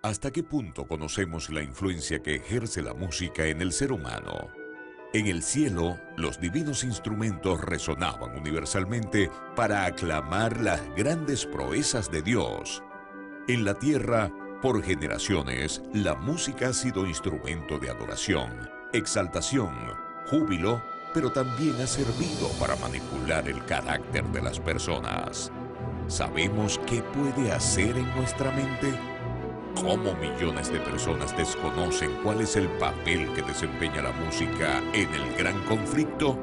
¿Hasta qué punto conocemos la influencia que ejerce la música en el ser humano? En el cielo, los divinos instrumentos resonaban universalmente para aclamar las grandes proezas de Dios. En la tierra, por generaciones, la música ha sido instrumento de adoración, exaltación, júbilo, pero también ha servido para manipular el carácter de las personas. ¿Sabemos qué puede hacer en nuestra mente? ¿Cómo millones de personas desconocen cuál es el papel que desempeña la música en el gran conflicto?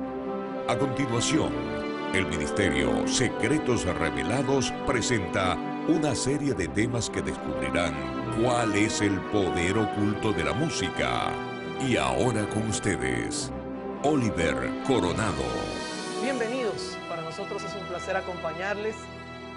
A continuación, el Ministerio Secretos Revelados presenta una serie de temas que descubrirán cuál es el poder oculto de la música. Y ahora con ustedes, Oliver Coronado. Bienvenidos, para nosotros es un placer acompañarles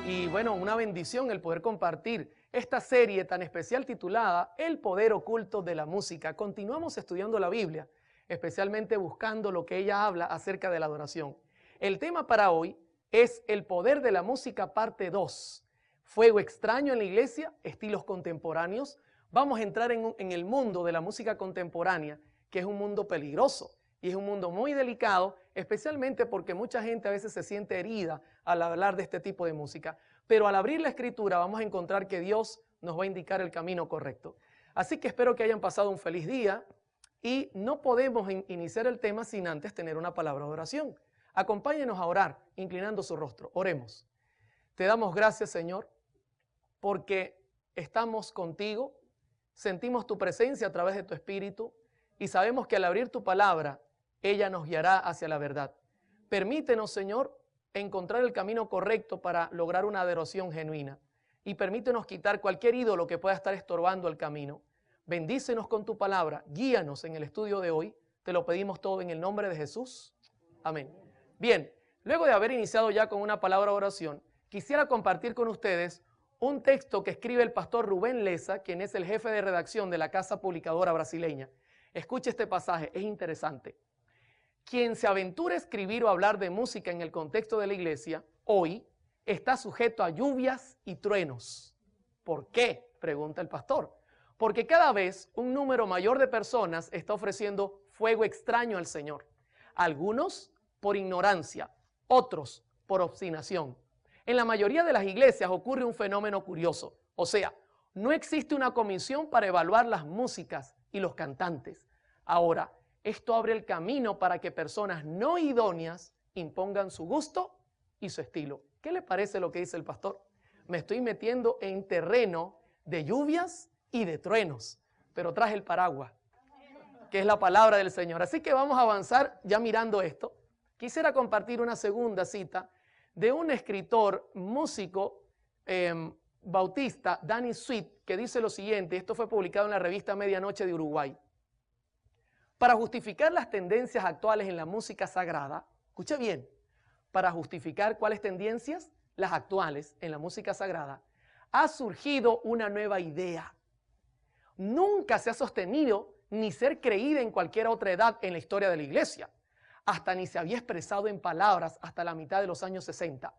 y bueno, una bendición el poder compartir esta serie tan especial titulada El poder oculto de la música. Continuamos estudiando la Biblia, especialmente buscando lo que ella habla acerca de la adoración. El tema para hoy es el poder de la música parte 2. Fuego extraño en la iglesia, estilos contemporáneos. Vamos a entrar en el mundo de la música contemporánea, que es un mundo peligroso. Y es un mundo muy delicado, especialmente porque mucha gente a veces se siente herida al hablar de este tipo de música. Pero al abrir la escritura vamos a encontrar que Dios nos va a indicar el camino correcto. Así que espero que hayan pasado un feliz día y no podemos iniciar el tema sin antes tener una palabra de oración. Acompáñenos a orar, inclinando su rostro. Oremos. Te damos gracias, Señor, porque estamos contigo, sentimos tu presencia a través de tu Espíritu y sabemos que al abrir tu palabra, ella nos guiará hacia la verdad. Permítenos, Señor, encontrar el camino correcto para lograr una adoración genuina. Y permítenos quitar cualquier ídolo que pueda estar estorbando el camino. Bendícenos con tu palabra, guíanos en el estudio de hoy. Te lo pedimos todo en el nombre de Jesús. Amén. Bien, luego de haber iniciado ya con una palabra de oración, quisiera compartir con ustedes un texto que escribe el pastor Rubén Leza, quien es el jefe de redacción de la Casa Publicadora Brasileña. Escuche este pasaje, es interesante. Quien se aventura a escribir o hablar de música en el contexto de la iglesia, hoy está sujeto a lluvias y truenos. ¿Por qué?, pregunta el pastor. Porque cada vez un número mayor de personas está ofreciendo fuego extraño al Señor. Algunos por ignorancia, otros por obstinación. En la mayoría de las iglesias ocurre un fenómeno curioso. O sea, no existe una comisión para evaluar las músicas y los cantantes. Ahora, esto abre el camino para que personas no idóneas impongan su gusto y su estilo. ¿Qué le parece lo que dice el pastor? Me estoy metiendo en terreno de lluvias y de truenos, pero traje el paraguas, que es la palabra del Señor. Así que vamos a avanzar ya mirando esto. Quisiera compartir una segunda cita de un escritor, músico bautista, Danny Sweet, que dice lo siguiente. Esto fue publicado en la revista Medianoche de Uruguay. Para justificar las tendencias actuales en la música sagrada, escuche bien, para justificar cuáles tendencias, las actuales en la música sagrada, ha surgido una nueva idea. Nunca se ha sostenido ni ser creída en cualquier otra edad en la historia de la iglesia. Hasta ni se había expresado en palabras hasta la mitad de los años 60.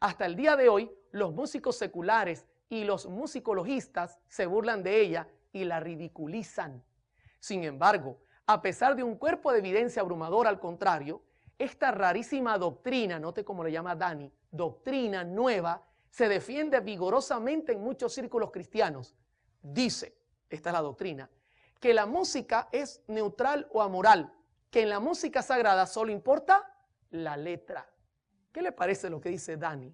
Hasta el día de hoy, los músicos seculares y los musicologistas se burlan de ella y la ridiculizan. Sin embargo, a pesar de un cuerpo de evidencia abrumador, al contrario, esta rarísima doctrina, note cómo le llama Dani, doctrina nueva, se defiende vigorosamente en muchos círculos cristianos. Dice, esta es la doctrina, que la música es neutral o amoral, que en la música sagrada solo importa la letra. ¿Qué le parece lo que dice Dani?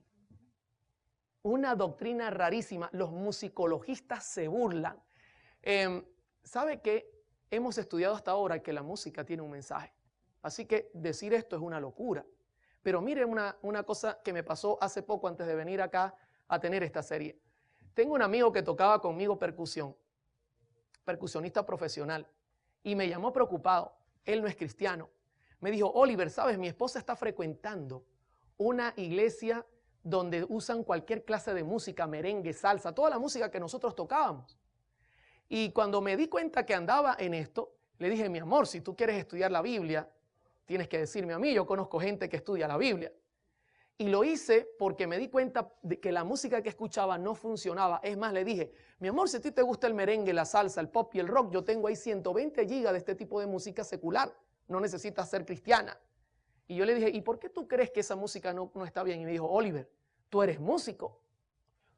Una doctrina rarísima, los musicologistas se burlan. ¿Sabe qué? Hemos estudiado hasta ahora que la música tiene un mensaje. Así que decir esto es una locura. Pero mire una cosa que me pasó hace poco antes de venir acá a tener esta serie. Tengo un amigo que tocaba conmigo percusión, percusionista profesional, y me llamó preocupado. Él no es cristiano. Me dijo, Oliver, ¿sabes? Mi esposa está frecuentando una iglesia donde usan cualquier clase de música, merengue, salsa, toda la música que nosotros tocábamos. Y cuando me di cuenta que andaba en esto, le dije, mi amor, si tú quieres estudiar la Biblia, tienes que decirme a mí, yo conozco gente que estudia la Biblia. Y lo hice porque me di cuenta de que la música que escuchaba no funcionaba. Es más, le dije, mi amor, si a ti te gusta el merengue, la salsa, el pop y el rock, yo tengo ahí 120 gigas de este tipo de música secular. No necesitas ser cristiana. Y yo le dije, ¿y por qué tú crees que esa música no está bien? Y me dijo, Oliver, tú eres músico.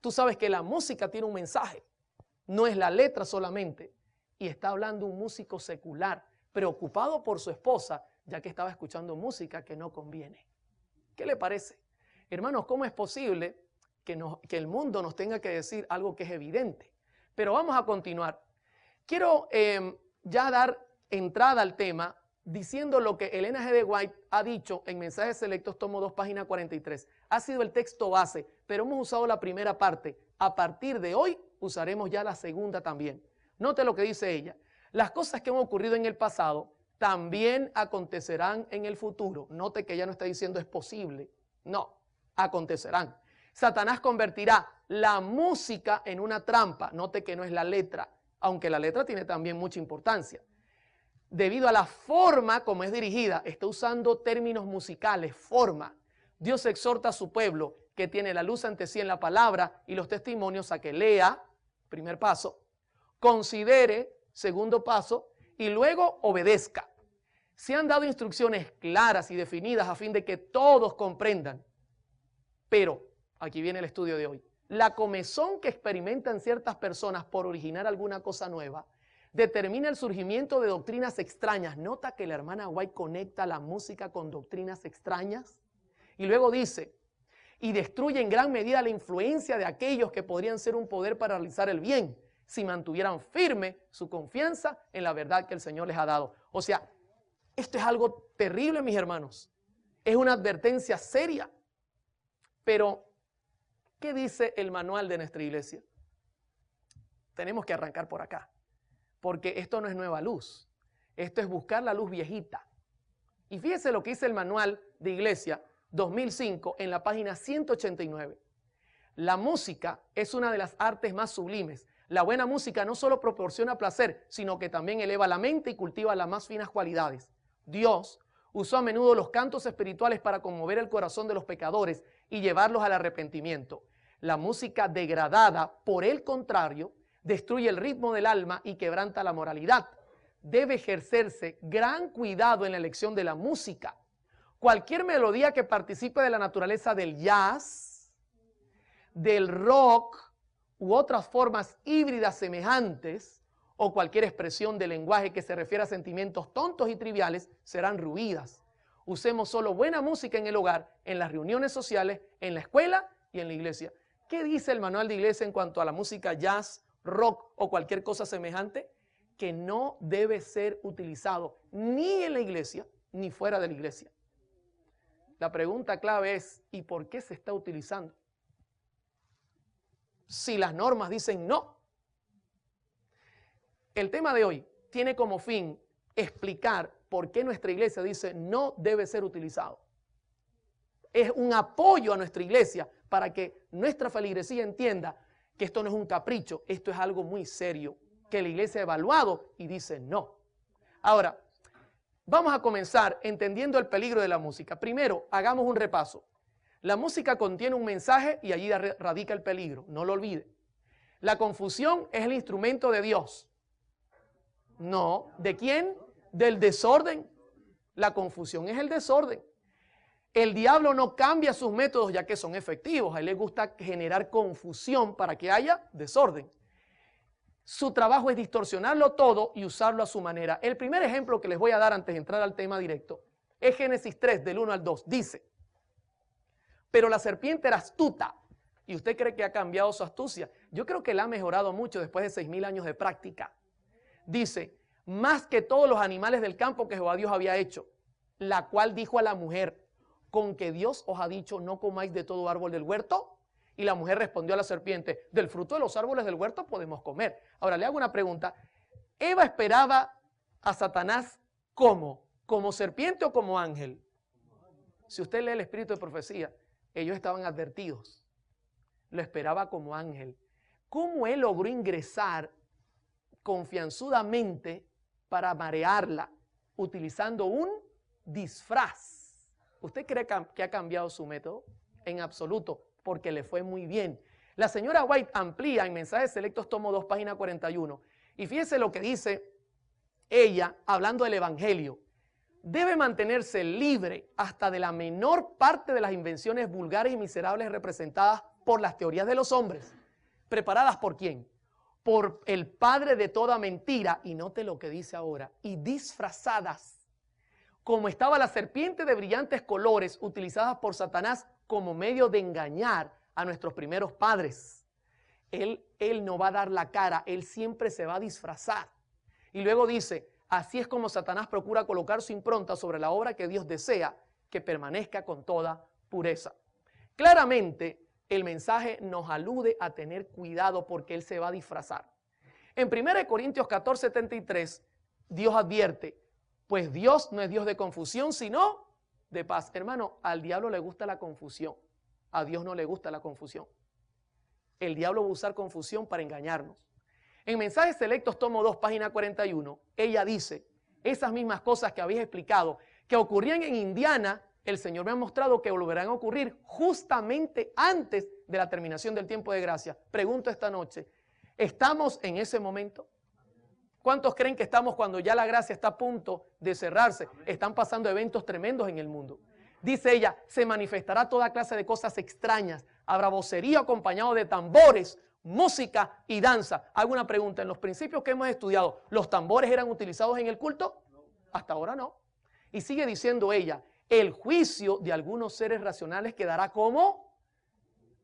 Tú sabes que la música tiene un mensaje. No es la letra solamente. Y está hablando un músico secular, preocupado por su esposa, ya que estaba escuchando música que no conviene. ¿Qué le parece? Hermanos, ¿cómo es posible que el mundo nos tenga que decir algo que es evidente? Pero vamos a continuar. Quiero ya dar entrada al tema diciendo lo que Elena G. de White ha dicho en Mensajes Selectos, tomo 2, página 43. Ha sido el texto base, pero hemos usado la primera parte. A partir de hoy usaremos ya la segunda también. Note lo que dice ella. Las cosas que han ocurrido en el pasado también acontecerán en el futuro. Note que ella no está diciendo es posible. No, acontecerán. Satanás convertirá la música en una trampa. Note que no es la letra, aunque la letra tiene también mucha importancia. Debido a la forma como es dirigida, está usando términos musicales, forma. Dios exhorta a su pueblo que tiene la luz ante sí en la palabra y los testimonios a que lea, primer paso, considere, segundo paso, y luego obedezca. Se han dado instrucciones claras y definidas a fin de que todos comprendan. Pero, aquí viene el estudio de hoy, la comezón que experimentan ciertas personas por originar alguna cosa nueva determina el surgimiento de doctrinas extrañas. Nota que la hermana White conecta la música con doctrinas extrañas. Y luego dice, y destruye en gran medida la influencia de aquellos que podrían ser un poder para realizar el bien, si mantuvieran firme su confianza en la verdad que el Señor les ha dado. O sea, esto es algo terrible, mis hermanos. Es una advertencia seria. Pero, ¿qué dice el manual de nuestra iglesia? Tenemos que arrancar por acá. Porque esto no es nueva luz. Esto es buscar la luz viejita. Y fíjese lo que dice el manual de iglesia 2005 en la página 189. La música es una de las artes más sublimes. La buena música no solo proporciona placer, sino que también eleva la mente y cultiva las más finas cualidades. Dios usó a menudo los cantos espirituales para conmover el corazón de los pecadores y llevarlos al arrepentimiento. La música degradada, por el contrario, destruye el ritmo del alma y quebranta la moralidad. Debe ejercerse gran cuidado en la elección de la música. Cualquier melodía que participe de la naturaleza del jazz, del rock u otras formas híbridas semejantes, o cualquier expresión de lenguaje que se refiera a sentimientos tontos y triviales, serán ruidas. Usemos solo buena música en el hogar, en las reuniones sociales, en la escuela y en la iglesia. ¿Qué dice el manual de iglesia en cuanto a la música jazz, rock o cualquier cosa semejante? Que no debe ser utilizado ni en la iglesia ni fuera de la iglesia. La pregunta clave es, ¿y por qué se está utilizando? Si las normas dicen no. El tema de hoy tiene como fin explicar por qué nuestra iglesia dice no debe ser utilizado. Es un apoyo a nuestra iglesia para que nuestra feligresía entienda que esto no es un capricho, esto es algo muy serio, que la iglesia ha evaluado y dice no. Ahora, vamos a comenzar entendiendo el peligro de la música. Primero, hagamos un repaso. La música contiene un mensaje y allí radica el peligro, no lo olvide. La confusión es el instrumento de Dios. No, ¿de quién? Del desorden. La confusión es el desorden. El diablo no cambia sus métodos ya que son efectivos. A él le gusta generar confusión para que haya desorden. Su trabajo es distorsionarlo todo y usarlo a su manera. El primer ejemplo que les voy a dar antes de entrar al tema directo es Génesis 3, del 1 al 2. Dice, pero la serpiente era astuta. ¿Y usted cree que ha cambiado su astucia? Yo creo que la ha mejorado mucho después de 6,000 años de práctica. Dice, más que todos los animales del campo que Jehová Dios había hecho, la cual dijo a la mujer, ¿con que Dios os ha dicho no comáis de todo árbol del huerto? Y la mujer respondió a la serpiente, del fruto de los árboles del huerto podemos comer. Ahora le hago una pregunta, ¿Eva esperaba a Satanás cómo? ¿Como serpiente o como ángel? Si usted lee el espíritu de profecía, ellos estaban advertidos. Lo esperaba como ángel. ¿Cómo él logró ingresar confianzudamente para marearla utilizando un disfraz? ¿Usted cree que ha cambiado su método? en absoluto, porque le fue muy bien. La señora White amplía en Mensajes Selectos, tomo 2, página 41. Y fíjese lo que dice ella, hablando del evangelio. Debe mantenerse libre hasta de la menor parte de las invenciones vulgares y miserables representadas por las teorías de los hombres. ¿Preparadas por quién? Por el padre de toda mentira, y note lo que dice ahora, y disfrazadas, como estaba la serpiente de brillantes colores utilizadas por Satanás como medio de engañar a nuestros primeros padres. Él no va a dar la cara, él siempre se va a disfrazar. Y luego dice, así es como Satanás procura colocar su impronta sobre la obra que Dios desea que permanezca con toda pureza. Claramente, el mensaje nos alude a tener cuidado porque él se va a disfrazar. En 1 Corintios 14:73, Dios advierte, pues Dios no es Dios de confusión, sino de paz. Hermano, al diablo le gusta la confusión, a Dios no le gusta la confusión. El diablo va a usar confusión para engañarnos. En Mensajes Selectos, tomo 2, página 41, ella dice, esas mismas cosas que habéis explicado, que ocurrían en Indiana, el Señor me ha mostrado que volverán a ocurrir justamente antes de la terminación del tiempo de gracia. Pregunto esta noche, ¿estamos en ese momento? ¿Cuántos creen que estamos cuando ya la gracia está a punto de cerrarse? Están pasando eventos tremendos en el mundo. Dice ella, se manifestará toda clase de cosas extrañas. Habrá vocerío acompañado de tambores, música y danza. Hago una pregunta, en los principios que hemos estudiado, ¿los tambores eran utilizados en el culto? Hasta ahora no. Y sigue diciendo ella, el juicio de algunos seres racionales quedará como.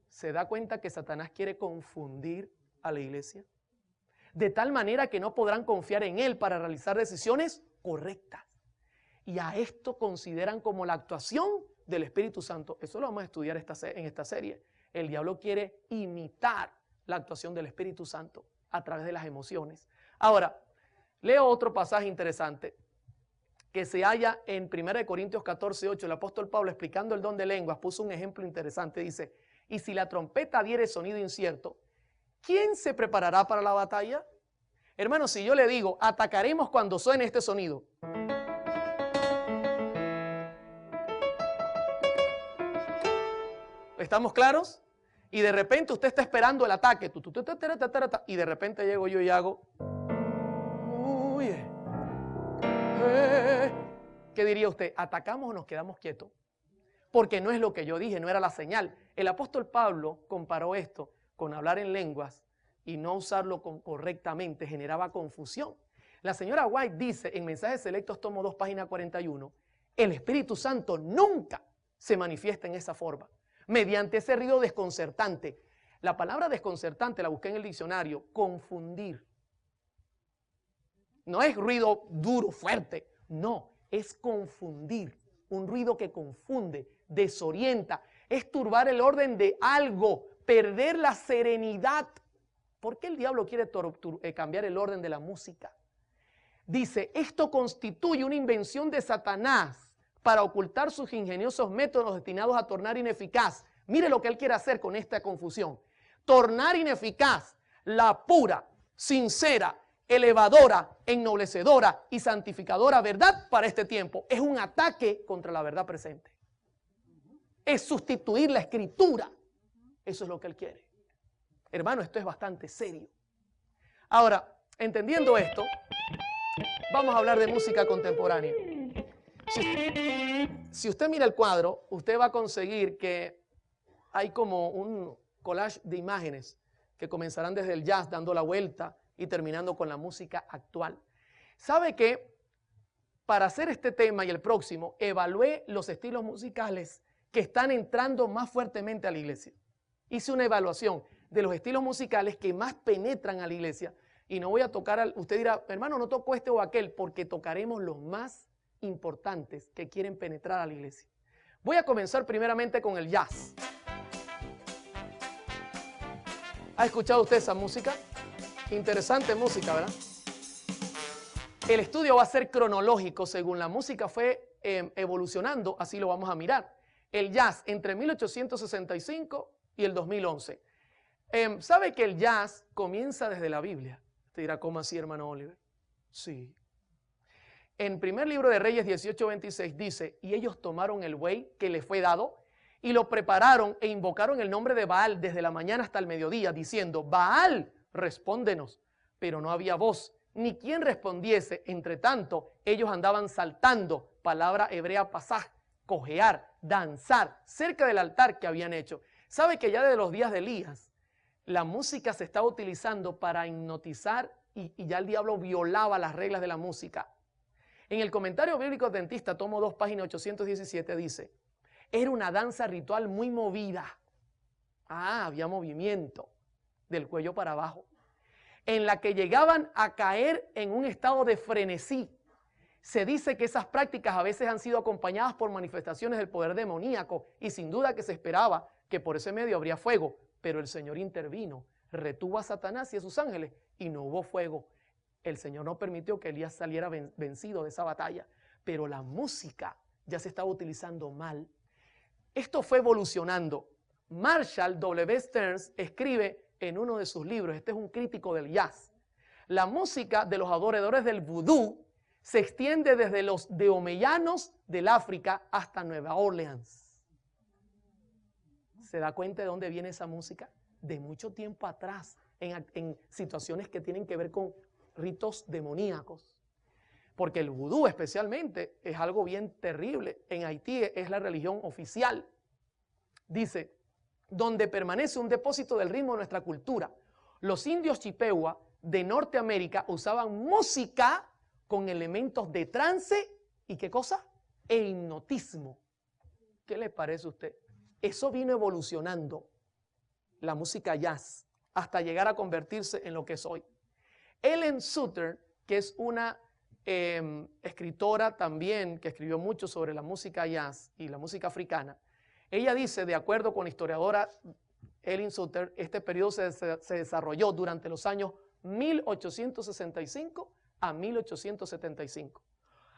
¿Se da cuenta que Satanás quiere confundir a la iglesia? De tal manera que no podrán confiar en él para realizar decisiones correctas. Y a esto consideran como la actuación del Espíritu Santo. Eso lo vamos a estudiar en esta serie. El diablo quiere imitar la actuación del Espíritu Santo a través de las emociones. Ahora, leo otro pasaje interesante que se halla en 1 Corintios 14:8. El apóstol Pablo, explicando el don de lenguas, puso un ejemplo interesante. Dice, y si la trompeta diere sonido incierto, ¿quién se preparará para la batalla? Hermano, si yo le digo, atacaremos cuando suene este sonido. ¿Estamos claros? Y de repente usted está esperando el ataque. Y de repente llego yo y hago. ¿Qué diría usted? ¿Atacamos o nos quedamos quietos? Porque no es lo que yo dije, no era la señal. El apóstol Pablo comparó esto con hablar en lenguas y no usarlo correctamente, generaba confusión. La señora White dice en Mensajes Selectos, tomo 2, página 41, el Espíritu Santo nunca se manifiesta en esa forma, mediante ese ruido desconcertante. La palabra desconcertante la busqué en el diccionario, confundir. No es ruido duro, fuerte, no, es confundir, un ruido que confunde, desorienta, es turbar el orden de algo, perder la serenidad. ¿Por qué el diablo quiere cambiar el orden de la música? Dice, esto constituye una invención de Satanás para ocultar sus ingeniosos métodos destinados a tornar ineficaz. Mire lo que él quiere hacer con esta confusión. Tornar ineficaz la pura, sincera, elevadora, ennoblecedora y santificadora verdad para este tiempo. Es un ataque contra la verdad presente. Es sustituir la escritura. Eso es lo que él quiere. Hermano, esto es bastante serio. Ahora, entendiendo esto, vamos a hablar de música contemporánea. Si usted mira el cuadro, usted va a conseguir que hay como un collage de imágenes que comenzarán desde el jazz dando la vuelta y terminando con la música actual. ¿Sabe qué? Para hacer este tema y el próximo, evalué los estilos musicales que están entrando más fuertemente a la iglesia. Hice una evaluación de los estilos musicales que más penetran a la iglesia y no voy a tocar, usted dirá, hermano, no toco este o aquel, porque tocaremos los más importantes que quieren penetrar a la iglesia. Voy a comenzar primeramente con el jazz. ¿Ha escuchado usted esa música? Interesante música, ¿verdad? El estudio va a ser cronológico, según la música fue evolucionando, así lo vamos a mirar. El jazz entre 1865 y el 2011. ¿Sabe que el jazz comienza desde la Biblia? Te dirá, ¿cómo así, hermano Oliver? Sí. En primer libro de Reyes 18:26 dice, y ellos tomaron el buey que les fue dado y lo prepararon e invocaron el nombre de Baal desde la mañana hasta el mediodía, diciendo: Baal, respóndenos. Pero no había voz, ni quien respondiese. Entre tanto, ellos andaban saltando, palabra hebrea pasaj, cojear, danzar, cerca del altar que habían hecho. ¿Sabe que ya desde los días de Elías, la música se estaba utilizando para hipnotizar y ya el diablo violaba las reglas de la música? En el comentario bíblico adventista, tomo 2, página 817, dice: era una danza ritual muy movida. Había movimiento del cuello para abajo, en la que llegaban a caer en un estado de frenesí. Se dice que esas prácticas a veces han sido acompañadas por manifestaciones del poder demoníaco, y sin duda que se esperaba que por ese medio habría fuego, pero el Señor intervino, retuvo a Satanás y a sus ángeles y no hubo fuego. El Señor no permitió que Elías saliera vencido de esa batalla, pero la música ya se estaba utilizando mal. Esto fue evolucionando. Marshall W. Stearns escribe en uno de sus libros, este es un crítico del jazz: la música de los adoradores del vudú se extiende desde los daomeyanos del África hasta Nueva Orleans. ¿Se da cuenta de dónde viene esa música? De mucho tiempo atrás, en situaciones que tienen que ver con ritos demoníacos. Porque el vudú especialmente es algo bien terrible. En Haití es la religión oficial. Dice: donde permanece un depósito del ritmo de nuestra cultura. Los indios Chippewa de Norteamérica usaban música con elementos de trance y ¿qué cosa? E hipnotismo. ¿Qué le parece a usted? Eso vino evolucionando, la música jazz, hasta llegar a convertirse en lo que es hoy. Helen Sutton, que es una escritora también que escribió mucho sobre la música jazz y la música africana, ella dice, de acuerdo con la historiadora Helen Sutton, este periodo se desarrolló durante los años 1865 a 1875.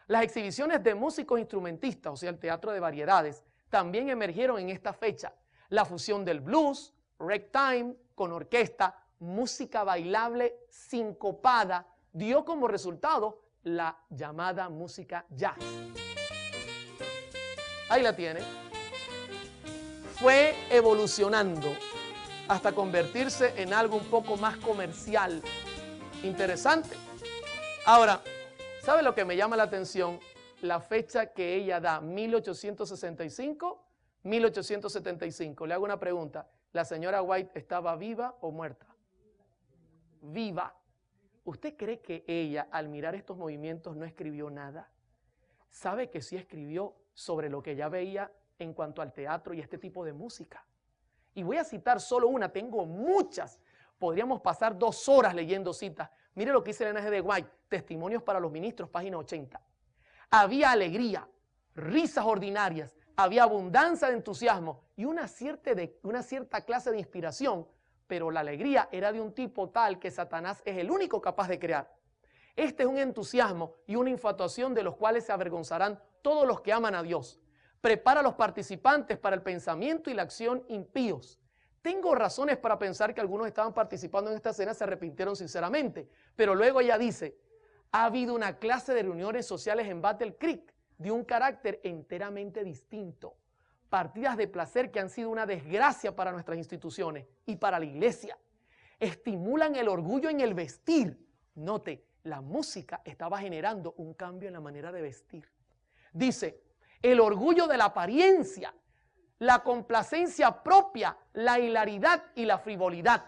Las exhibiciones de músicos instrumentistas, o sea, el teatro de variedades, también emergieron en esta fecha. La fusión del blues, ragtime, con orquesta, música bailable sincopada, dio como resultado la llamada música jazz. Ahí la tiene. Fue evolucionando hasta convertirse en algo un poco más comercial. Interesante. Ahora, ¿sabe lo que me llama la atención? La fecha que ella da, 1865, 1875. Le hago una pregunta. ¿La señora White estaba viva o muerta? Viva. ¿Usted cree que ella, al mirar estos movimientos, no escribió nada? ¿Sabe que sí escribió sobre lo que ella veía en cuanto al teatro y este tipo de música? Y voy a citar solo una, tengo muchas. Podríamos pasar 2 horas leyendo citas. Mire lo que dice Elena G. de White, Testimonios para los Ministros, página 80. Había alegría, risas ordinarias, había abundancia de entusiasmo y una cierta clase de inspiración, pero la alegría era de un tipo tal que Satanás es el único capaz de crear. Este es un entusiasmo y una infatuación de los cuales se avergonzarán todos los que aman a Dios. Prepara a los participantes para el pensamiento y la acción impíos. Tengo razones para pensar que algunos estaban participando en esta escena se arrepintieron sinceramente, pero luego ella dice: ha habido una clase de reuniones sociales en Battle Creek de un carácter enteramente distinto. Partidas de placer que han sido una desgracia para nuestras instituciones y para la iglesia. Estimulan el orgullo en el vestir. Note, la música estaba generando un cambio en la manera de vestir. Dice, el orgullo de la apariencia, la complacencia propia, la hilaridad y la frivolidad.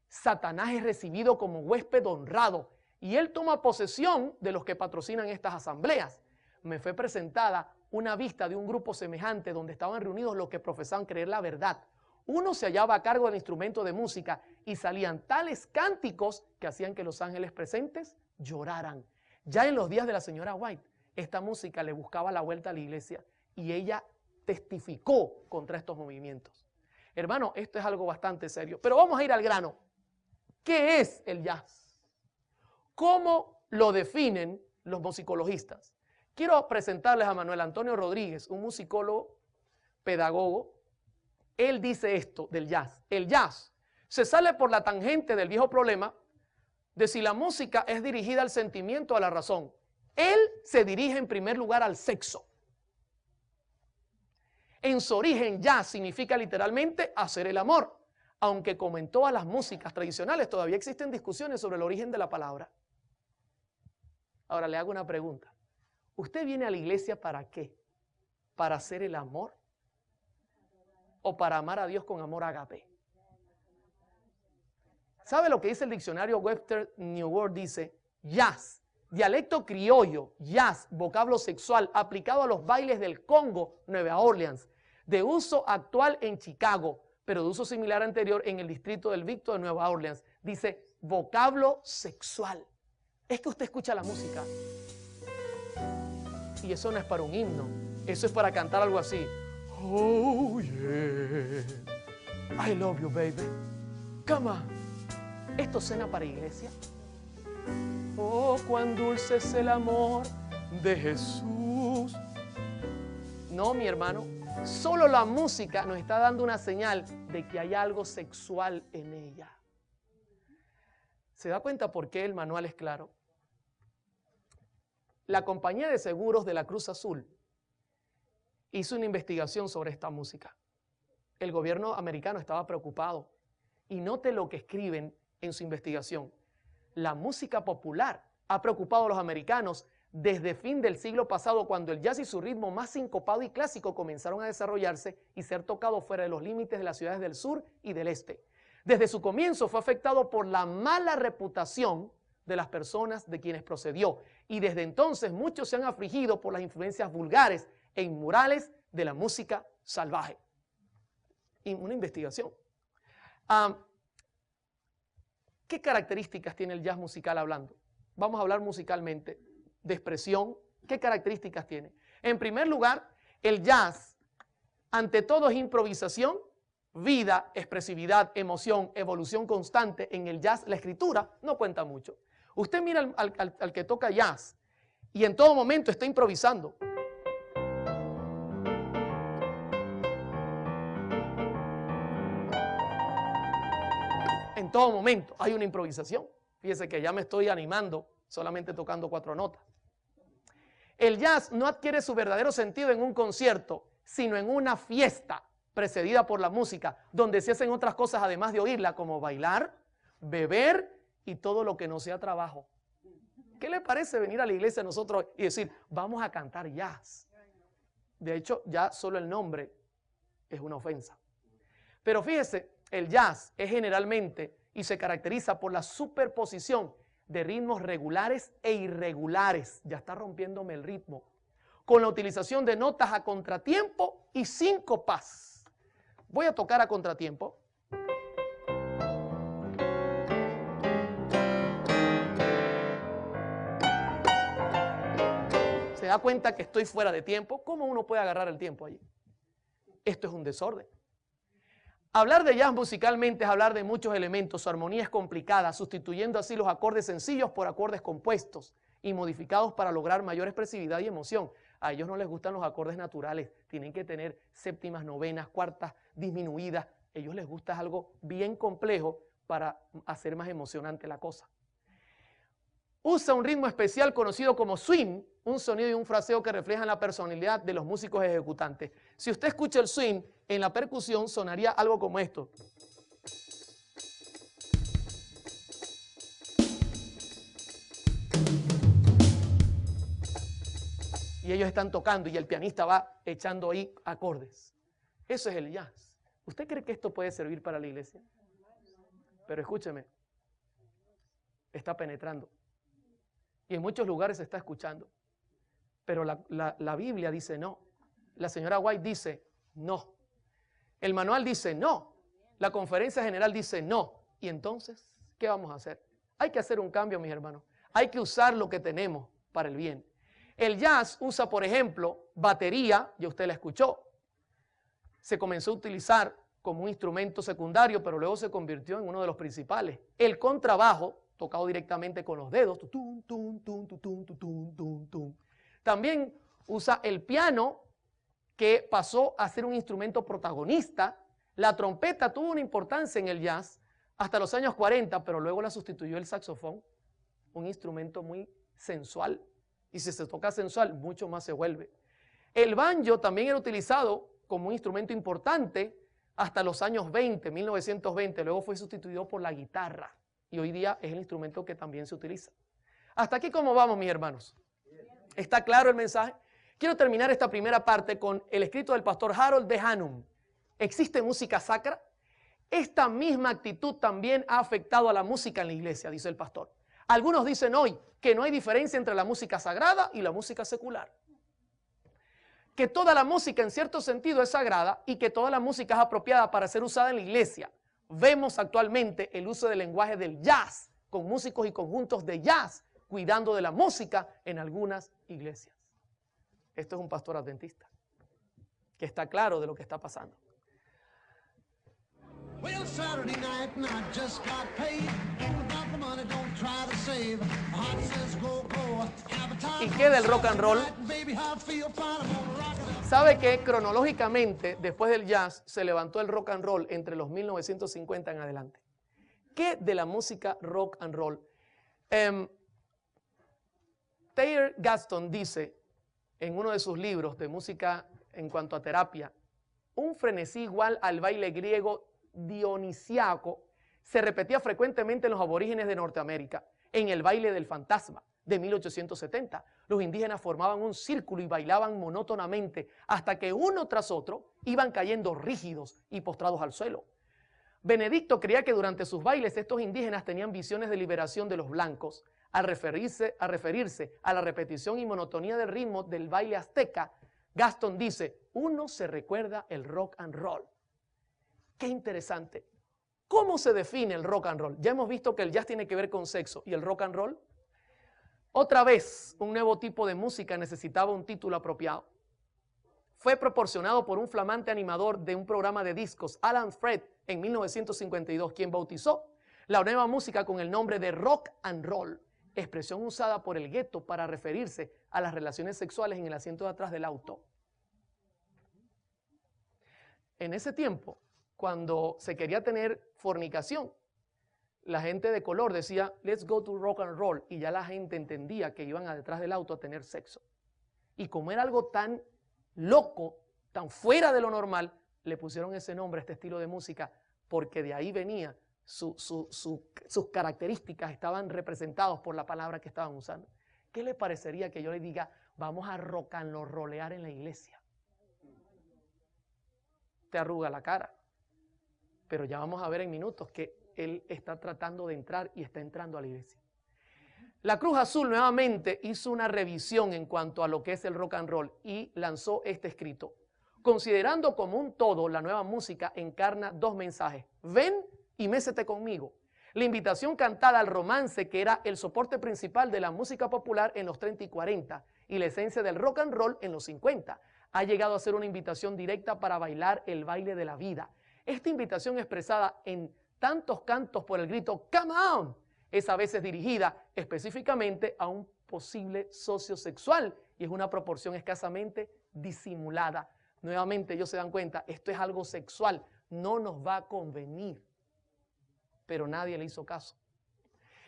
Satanás es recibido como huésped honrado y él toma posesión de los que patrocinan estas asambleas. Me fue presentada una vista de un grupo semejante donde estaban reunidos los que profesaban creer la verdad. Uno se hallaba a cargo del instrumento de música y salían tales cánticos que hacían que los ángeles presentes lloraran. Ya en los días de la señora White, esta música le buscaba la vuelta a la iglesia y ella testificó contra estos movimientos. Hermano, esto es algo bastante serio, pero vamos a ir al grano. ¿Qué es el jazz? ¿Cómo lo definen los musicologistas? Quiero presentarles a Manuel Antonio Rodríguez, un musicólogo, pedagogo. Él dice esto del jazz. El jazz se sale por la tangente del viejo problema de si la música es dirigida al sentimiento o a la razón. Él se dirige en primer lugar al sexo. En su origen, jazz significa literalmente hacer el amor, aunque como en todas las músicas tradicionales todavía existen discusiones sobre el origen de la palabra. Ahora le hago una pregunta. ¿Usted viene a la iglesia para qué? ¿Para hacer el amor? ¿O para amar a Dios con amor agape? ¿Sabe lo que dice el diccionario Webster New World? Dice, jazz, dialecto criollo, jazz, vocablo sexual, aplicado a los bailes del Congo, Nueva Orleans, de uso actual en Chicago, pero de uso similar anterior en el distrito del Victor de Nueva Orleans. Dice, vocablo sexual. Es que usted escucha la música y eso no es para un himno, eso es para cantar algo así. Oh yeah, I love you baby, come on. ¿Esto suena para iglesia? Oh, cuán dulce es el amor de Jesús. No, mi hermano, solo la música nos está dando una señal de que hay algo sexual en ella. ¿Se da cuenta por qué el manual es claro? La compañía de seguros de la Cruz Azul hizo una investigación sobre esta música. El gobierno americano estaba preocupado y note lo que escriben en su investigación. La música popular ha preocupado a los americanos desde fin del siglo pasado, cuando el jazz y su ritmo más sincopado y clásico comenzaron a desarrollarse y ser tocados fuera de los límites de las ciudades del sur y del este. Desde su comienzo fue afectado por la mala reputación de las personas de quienes procedió, y desde entonces muchos se han afligido por las influencias vulgares e inmorales de la música salvaje. Y una investigación. ¿Qué características tiene el jazz musical hablando? Vamos a hablar musicalmente de expresión. ¿Qué características tiene? En primer lugar, el jazz, ante todo, es improvisación, vida, expresividad, emoción, evolución constante. En el jazz la escritura no cuenta mucho. Usted mira al que toca jazz y en todo momento está improvisando. En todo momento hay una improvisación. Fíjese que ya me estoy animando solamente tocando 4 notas. El jazz no adquiere su verdadero sentido en un concierto, sino en una fiesta precedida por la música, donde se hacen otras cosas además de oírla, como bailar, beber y todo lo que no sea trabajo. ¿Qué le parece venir a la iglesia a nosotros y decir, vamos a cantar jazz? De hecho, ya solo el nombre es una ofensa. Pero fíjese, el jazz es generalmente y se caracteriza por la superposición de ritmos regulares e irregulares. Ya está rompiéndome el ritmo. Con la utilización de notas a contratiempo y síncopas. Voy a tocar a contratiempo. ¿Se da cuenta que estoy fuera de tiempo? ¿Cómo uno puede agarrar el tiempo allí? Esto es un desorden. Hablar de jazz musicalmente es hablar de muchos elementos. Su armonía es complicada, sustituyendo así los acordes sencillos por acordes compuestos y modificados para lograr mayor expresividad y emoción. A ellos no les gustan los acordes naturales, tienen que tener séptimas, novenas, cuartas, disminuidas. A ellos les gusta algo bien complejo para hacer más emocionante la cosa. Usa un ritmo especial conocido como swing, un sonido y un fraseo que reflejan la personalidad de los músicos ejecutantes. Si usted escucha el swing, en la percusión sonaría algo como esto. Y ellos están tocando y el pianista va echando ahí acordes. Eso es el jazz. ¿Usted cree que esto puede servir para la iglesia? Pero escúcheme, está penetrando. Y en muchos lugares se está escuchando. Pero la Biblia dice no. La señora White dice no. El manual dice no. La conferencia general dice no. Y entonces, ¿qué vamos a hacer? Hay que hacer un cambio, mis hermanos. Hay que usar lo que tenemos para el bien. El jazz usa, por ejemplo, batería, ya usted la escuchó. Se comenzó a utilizar como un instrumento secundario, pero luego se convirtió en uno de los principales. El contrabajo, tocado directamente con los dedos. También usa el piano, que pasó a ser un instrumento protagonista. La trompeta tuvo una importancia en el jazz hasta los años 40, pero luego la sustituyó el saxofón, un instrumento muy sensual. Y si se toca sensual, mucho más se vuelve. El banjo también era utilizado como un instrumento importante hasta los años 20, 1920. Luego fue sustituido por la guitarra y hoy día es el instrumento que también se utiliza. Hasta aquí, ¿cómo vamos, mis hermanos? ¿Está claro el mensaje? Quiero terminar esta primera parte con el escrito del pastor Harold D. Hannum. ¿Existe música sacra? Esta misma actitud también ha afectado a la música en la iglesia, dice el pastor. Algunos dicen hoy que no hay diferencia entre la música sagrada y la música secular. Que toda la música en cierto sentido es sagrada y que toda la música es apropiada para ser usada en la iglesia. Vemos actualmente el uso del lenguaje del jazz, con músicos y conjuntos de jazz, cuidando de la música en algunas iglesias. Esto es un pastor adventista, que está claro de lo que está pasando. Well, Saturday night and I just got paid. All about the money, don't try to save. Heart says go, go. ¿Y qué del rock and roll? ¿Sabe que cronológicamente, después del jazz, se levantó el rock and roll entre los 1950 en adelante? ¿Qué de la música rock and roll? Taylor Gaston dice en uno de sus libros de música en cuanto a terapia, un frenesí igual al baile griego dionisiaco se repetía frecuentemente en los aborígenes de Norteamérica, en el baile del fantasma de 1870. Los indígenas formaban un círculo y bailaban monótonamente hasta que uno tras otro iban cayendo rígidos y postrados al suelo. Benedicto creía que durante sus bailes estos indígenas tenían visiones de liberación de los blancos. Al referirse a la repetición y monotonía del ritmo del baile azteca, Gaston dice, uno se recuerda el rock and roll. Qué interesante. ¿Cómo se define el rock and roll? Ya hemos visto que el jazz tiene que ver con sexo. ¿Y el rock and roll? Otra vez, un nuevo tipo de música necesitaba un título apropiado. Fue proporcionado por un flamante animador de un programa de discos, Alan Freed, en 1952, quien bautizó la nueva música con el nombre de rock and roll, expresión usada por el gueto para referirse a las relaciones sexuales en el asiento de atrás del auto. En ese tiempo, cuando se quería tener fornicación, la gente de color decía, let's go to rock and roll, y ya la gente entendía que iban a detrás del auto a tener sexo. Y como era algo tan loco, tan fuera de lo normal, le pusieron ese nombre a este estilo de música, porque de ahí venía, sus características estaban representadas por la palabra que estaban usando. ¿Qué le parecería que yo le diga, vamos a rock and rollear en la iglesia? Te arruga la cara. Pero ya vamos a ver en minutos que él está tratando de entrar y está entrando a la iglesia. La Cruz Azul nuevamente hizo una revisión en cuanto a lo que es el rock and roll y lanzó este escrito. Considerando como un todo, la nueva música encarna dos mensajes. Ven y mécete conmigo. La invitación cantada al romance, que era el soporte principal de la música popular en los 30 y 40, y la esencia del rock and roll en los 50, ha llegado a ser una invitación directa para bailar el baile de la vida. Esta invitación expresada en tantos cantos por el grito "Come on" es a veces dirigida específicamente a un posible socio sexual y es una proporción escasamente disimulada. Nuevamente ellos se dan cuenta, esto es algo sexual, no nos va a convenir. Pero nadie le hizo caso.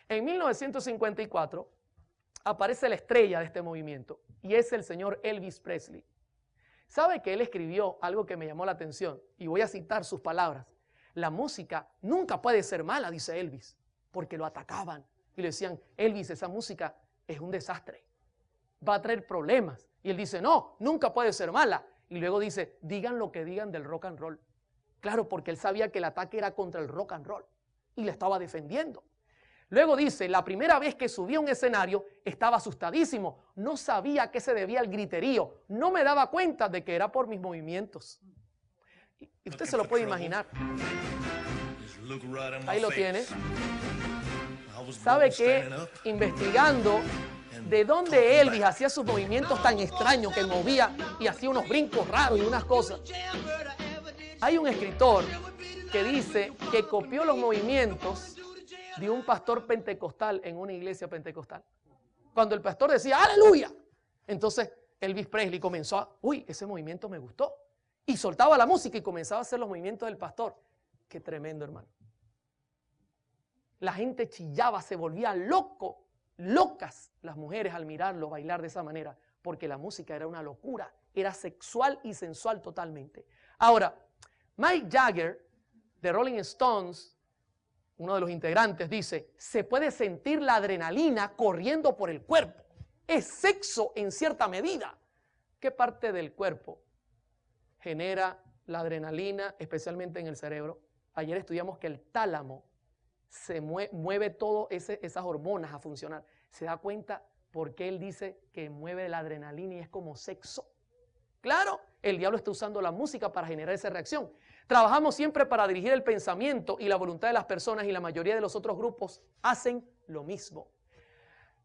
En 1954 aparece la estrella de este movimiento y es el señor Elvis Presley. ¿Sabe que él escribió algo que me llamó la atención? Y voy a citar sus palabras. La música nunca puede ser mala, dice Elvis, porque lo atacaban y le decían, Elvis, esa música es un desastre, va a traer problemas. Y él dice, no, nunca puede ser mala. Y luego dice, digan lo que digan del rock and roll. Claro, porque él sabía que el ataque era contra el rock and roll y le estaba defendiendo. Luego dice, la primera vez que subí a un escenario estaba asustadísimo, no sabía a qué se debía el griterío, no me daba cuenta de que era por mis movimientos. Y usted se lo puede imaginar. Ahí lo tiene. ¿Sabe qué? Investigando de dónde Elvis hacía sus movimientos tan extraños que movía y hacía unos brincos raros y unas cosas. Hay un escritor que dice que copió los movimientos de un pastor pentecostal en una iglesia pentecostal. Cuando el pastor decía ¡aleluya! Entonces Elvis Presley comenzó a, uy, ese movimiento me gustó. Y soltaba la música y comenzaba a hacer los movimientos del pastor. Qué tremendo, hermano. La gente chillaba, se volvía loco, locas las mujeres al mirarlo bailar de esa manera, porque la música era una locura era sexual y sensual totalmente. Ahora, Mick Jagger, de Rolling Stones, uno de los integrantes, dice, se puede sentir la adrenalina corriendo por el cuerpo. Es sexo en cierta medida. ¿Qué parte del cuerpo genera la adrenalina, especialmente en el cerebro? Ayer estudiamos que el tálamo se mueve todas esas hormonas a funcionar. ¿Se da cuenta por qué él dice que mueve la adrenalina y es como sexo? Claro, el diablo está usando la música para generar esa reacción. Trabajamos siempre para dirigir el pensamiento y la voluntad de las personas y la mayoría de los otros grupos hacen lo mismo.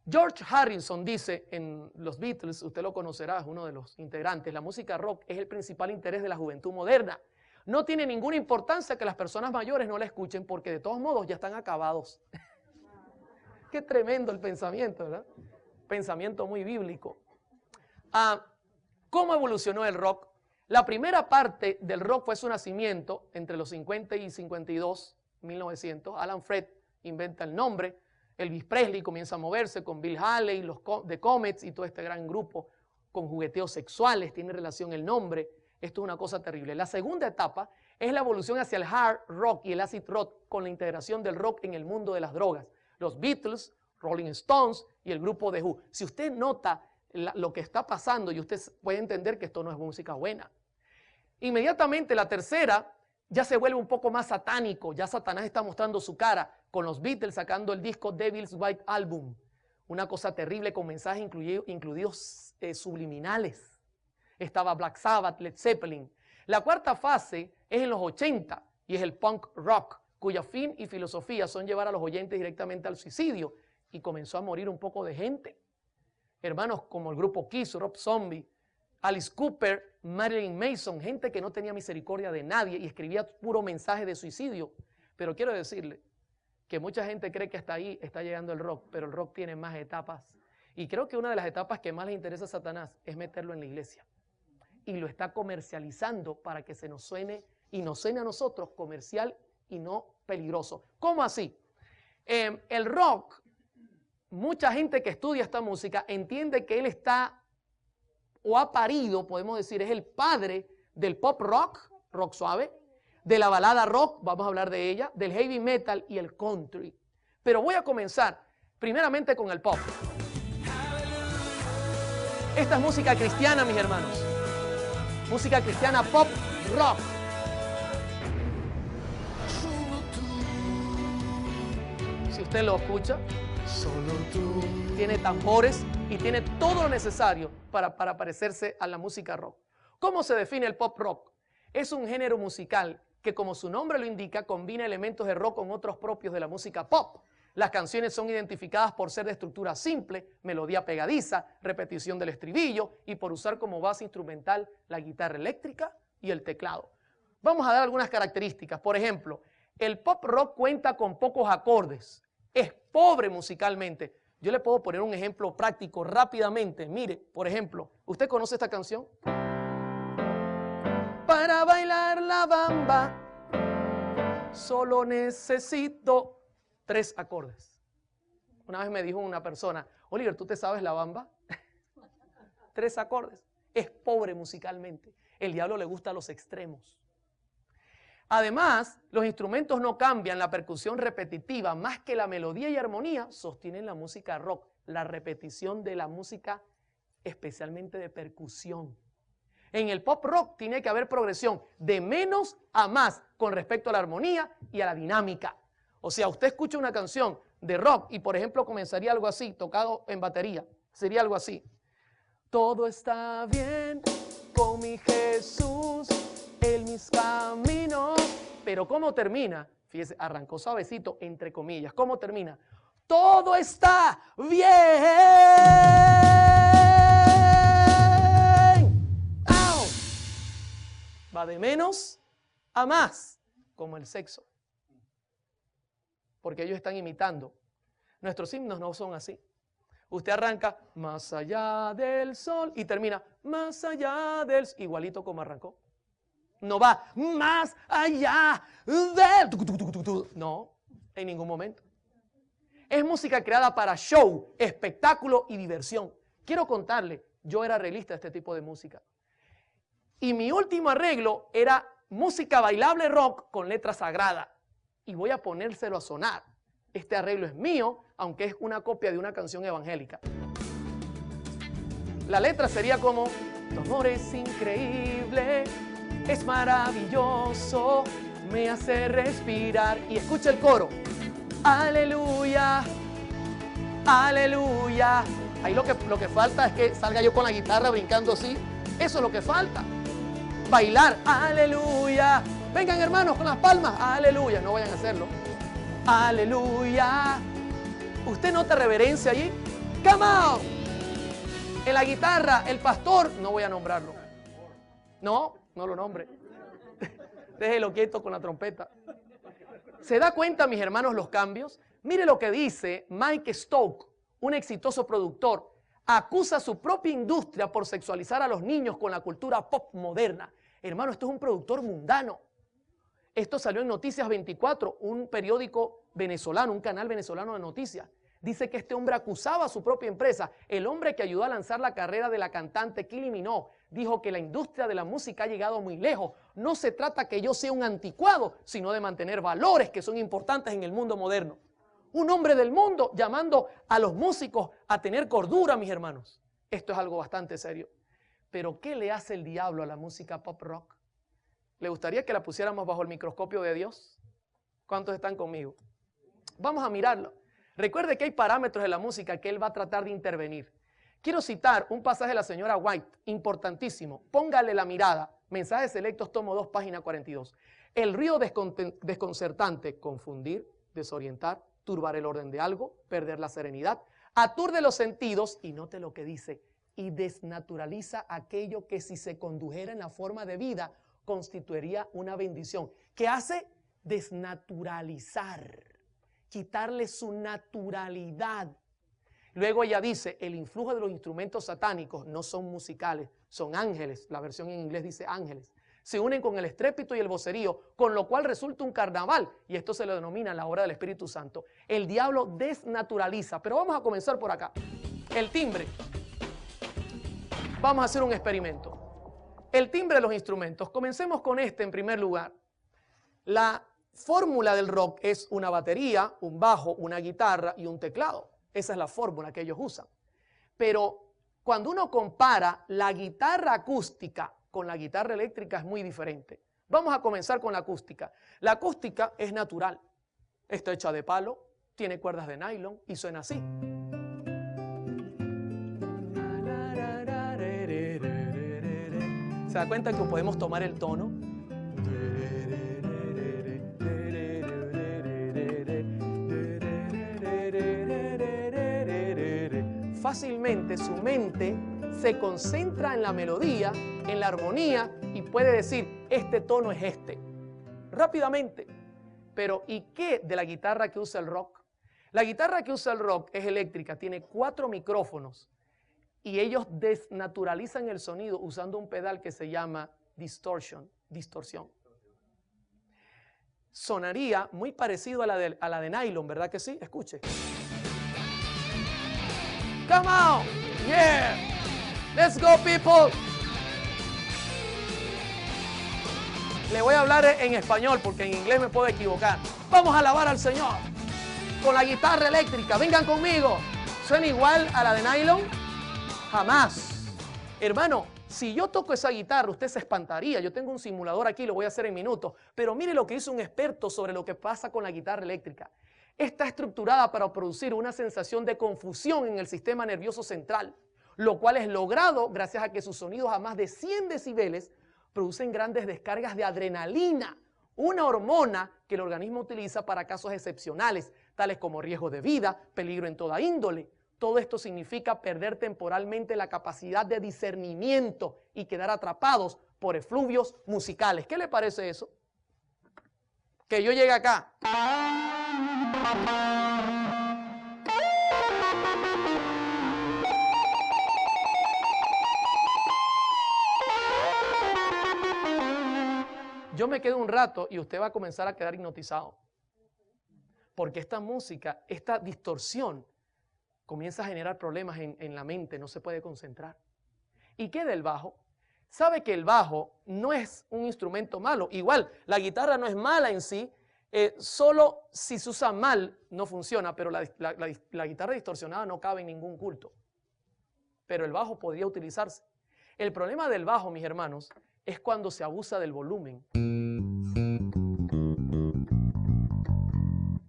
George Harrison dice en los Beatles, usted lo conocerá, es uno de los integrantes, la música rock es el principal interés de la juventud moderna. No tiene ninguna importancia que las personas mayores no la escuchen porque de todos modos ya están acabados. Qué tremendo el pensamiento, ¿verdad? Pensamiento muy bíblico. ¿Cómo evolucionó el rock? La primera parte del rock fue su nacimiento entre los 50 y 52, 1900. Alan Freed inventa el nombre. Elvis Presley comienza a moverse con Bill Haley, los The Comets y todo este gran grupo con jugueteos sexuales. Tiene relación el nombre. Esto es una cosa terrible. La segunda etapa es la evolución hacia el hard rock y el acid rock con la integración del rock en el mundo de las drogas. Los Beatles, Rolling Stones y el grupo The Who. Si usted nota lo que está pasando y usted puede entender que esto no es música buena. Inmediatamente la tercera ya se vuelve un poco más satánico. Ya Satanás está mostrando su cara con los Beatles sacando el disco Devil's White Album. Una cosa terrible con mensajes incluidos subliminales. Estaba Black Sabbath, Led Zeppelin. La cuarta fase es en los 80 y es el punk rock, cuya fin y filosofía son llevar a los oyentes directamente al suicidio. Y comenzó a morir un poco de gente. Hermanos como el grupo Kiss, Rob Zombie, Alice Cooper, Marilyn Manson, gente que no tenía misericordia de nadie y escribía puro mensaje de suicidio. Pero quiero decirle que mucha gente cree que hasta ahí está llegando el rock, pero el rock tiene más etapas. Y creo que una de las etapas que más le interesa a Satanás es meterlo en la iglesia. Y lo está comercializando para que se nos suene y nos suene a nosotros comercial y no peligroso. ¿Cómo así? El rock, mucha gente que estudia esta música entiende que él está o ha parido, podemos decir, es el padre del pop rock, rock suave, de la balada rock, vamos a hablar de ella, del heavy metal y el country. Pero voy a comenzar primeramente con el pop. Esta es música cristiana, mis hermanos. Música cristiana pop rock. Si usted lo escucha, solo tú. Tiene tambores y tiene todo lo necesario para parecerse a la música rock. ¿Cómo se define el pop rock? Es un género musical que, como su nombre lo indica, combina elementos de rock con otros propios de la música pop. Las canciones son identificadas por ser de estructura simple, melodía pegadiza, repetición del estribillo y por usar como base instrumental la guitarra eléctrica y el teclado. Vamos a dar algunas características. Por ejemplo, el pop rock cuenta con pocos acordes. Es pobre musicalmente. Yo le puedo poner un ejemplo práctico rápidamente. Mire, por ejemplo, ¿usted conoce esta canción? Para bailar la bamba, solo necesito 3 acordes. Una vez me dijo una persona, Oliver, ¿tú te sabes la bamba? 3 acordes. Es pobre musicalmente. El diablo le gusta los extremos. Además, los instrumentos no cambian, la percusión repetitiva, más que la melodía y armonía, sostienen la música rock, la repetición de la música, especialmente de percusión. En el pop rock tiene que haber progresión de menos a más con respecto a la armonía y a la dinámica. O sea, usted escucha una canción de rock y, por ejemplo, comenzaría algo así, tocado en batería. Sería algo así. Todo está bien con mi Jesús en mis caminos. Pero ¿cómo termina? Fíjese, arrancó suavecito, entre comillas. ¿Cómo termina? Todo está bien. ¡Au! Va de menos a más, como el sexo. Porque ellos están imitando. Nuestros himnos no son así. Usted arranca más allá del sol y termina más allá del sol, igualito como arrancó. No va más allá del... No, en ningún momento. Es música creada para show, espectáculo y diversión. Quiero contarle, yo era arreglista de este tipo de música. Y mi último arreglo era música bailable rock con letra sagrada. Y voy a ponérselo a sonar. Este arreglo es mío, aunque es una copia de una canción evangélica. La letra sería como: tu amor es increíble, es maravilloso, me hace respirar. Y escucha el coro: aleluya, aleluya. Ahí lo que falta es que salga yo con la guitarra brincando así. Eso es lo que falta. Bailar, aleluya. Vengan, hermanos, con las palmas, aleluya. No vayan a hacerlo. Aleluya. ¿Usted nota reverencia allí? Come on. En la guitarra, el pastor, no voy a nombrarlo. No lo nombre. Déjelo quieto con la trompeta. ¿Se da cuenta, mis hermanos, los cambios? Mire lo que dice Mike Stoke, un exitoso productor. Acusa a su propia industria por sexualizar a los niños con la cultura pop moderna. Hermano, esto es un productor mundano. Esto salió en Noticias 24, un periódico venezolano, un canal venezolano de noticias. Dice que este hombre acusaba a su propia empresa. El hombre que ayudó a lanzar la carrera de la cantante Kylie Minogue dijo que la industria de la música ha llegado muy lejos. No se trata que yo sea un anticuado, sino de mantener valores que son importantes en el mundo moderno. Un hombre del mundo llamando a los músicos a tener cordura, mis hermanos. Esto es algo bastante serio. Pero ¿qué le hace el diablo a la música pop rock? ¿Le gustaría que la pusiéramos bajo el microscopio de Dios? ¿Cuántos están conmigo? Vamos a mirarlo. Recuerde que hay parámetros en la música que él va a tratar de intervenir. Quiero citar un pasaje de la señora White, importantísimo. Póngale la mirada. Mensajes selectos, tomo 2, página 42. El ruido desconcertante, confundir, desorientar, turbar el orden de algo, perder la serenidad, aturde los sentidos, y note lo que dice, y desnaturaliza aquello que si se condujera en la forma de vida, constituiría una bendición. ¿Qué hace? Desnaturalizar, quitarle su naturalidad. Luego ella dice, el influjo de los instrumentos satánicos no son musicales, son ángeles. La versión en inglés dice ángeles. Se unen con el estrépito y el vocerío, con lo cual resulta un carnaval, y esto se lo denomina la obra del Espíritu Santo. El diablo desnaturaliza, pero vamos a comenzar por acá. El timbre. Vamos a hacer un experimento. El timbre de los instrumentos. Comencemos con este en primer lugar. La fórmula del rock es una batería, un bajo, una guitarra y un teclado. Esa es la fórmula que ellos usan. Pero cuando uno compara la guitarra acústica con la guitarra eléctrica es muy diferente. Vamos a comenzar con la acústica. La acústica es natural. Está hecha de palo, tiene cuerdas de nylon y suena así. ¿Se da cuenta que podemos tomar el tono? Fácilmente su mente se concentra en la melodía, en la armonía y puede decir, este tono es este. Rápidamente. Pero ¿y qué de la guitarra que usa el rock? La guitarra que usa el rock es eléctrica, tiene 4 micrófonos y ellos desnaturalizan el sonido usando un pedal que se llama distorsión. Sonaría muy parecido a la de nylon, ¿verdad que sí? Escuche. Come on, yeah, let's go people. Le voy a hablar en español porque en inglés me puedo equivocar. Vamos a alabar al Señor con la guitarra eléctrica. Vengan conmigo. ¿Suena igual a la de nylon? Jamás. Hermano, si yo toco esa guitarra, usted se espantaría. Yo tengo un simulador aquí, lo voy a hacer en minutos. Pero mire lo que hizo un experto sobre lo que pasa con la guitarra eléctrica. Está estructurada para producir una sensación de confusión en el sistema nervioso central, lo cual es logrado gracias a que sus sonidos a más de 100 decibeles producen grandes descargas de adrenalina, una hormona que el organismo utiliza para casos excepcionales, tales como riesgo de vida, peligro en toda índole. Todo esto significa perder temporalmente la capacidad de discernimiento y quedar atrapados por efluvios musicales. ¿Qué le parece eso? Que yo llegue acá. Yo me quedo un rato y usted va a comenzar a quedar hipnotizado. Porque esta música, esta distorsión, comienza a generar problemas en la mente, no se puede concentrar. ¿Y qué del bajo? sabe que el bajo no es un instrumento malo. Igual, la guitarra no es mala en sí, solo si se usa mal no funciona, pero la guitarra distorsionada no cabe en ningún culto. Pero el bajo podría utilizarse. El problema del bajo, mis hermanos, es cuando se abusa del volumen.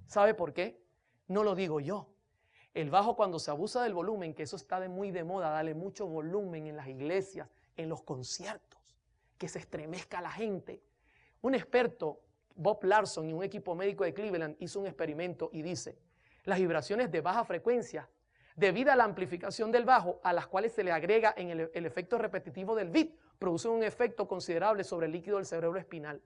¿Sabe por qué? No lo digo yo. El bajo, cuando se abusa del volumen, que eso está muy de moda, darle mucho volumen en las iglesias, en los conciertos, que se estremezca la gente. Un experto, Bob Larson, y un equipo médico de Cleveland hizo un experimento y dice, las vibraciones de baja frecuencia, debido a la amplificación del bajo, a las cuales se le agrega en el efecto repetitivo del beat, producen un efecto considerable sobre el líquido del cerebro espinal.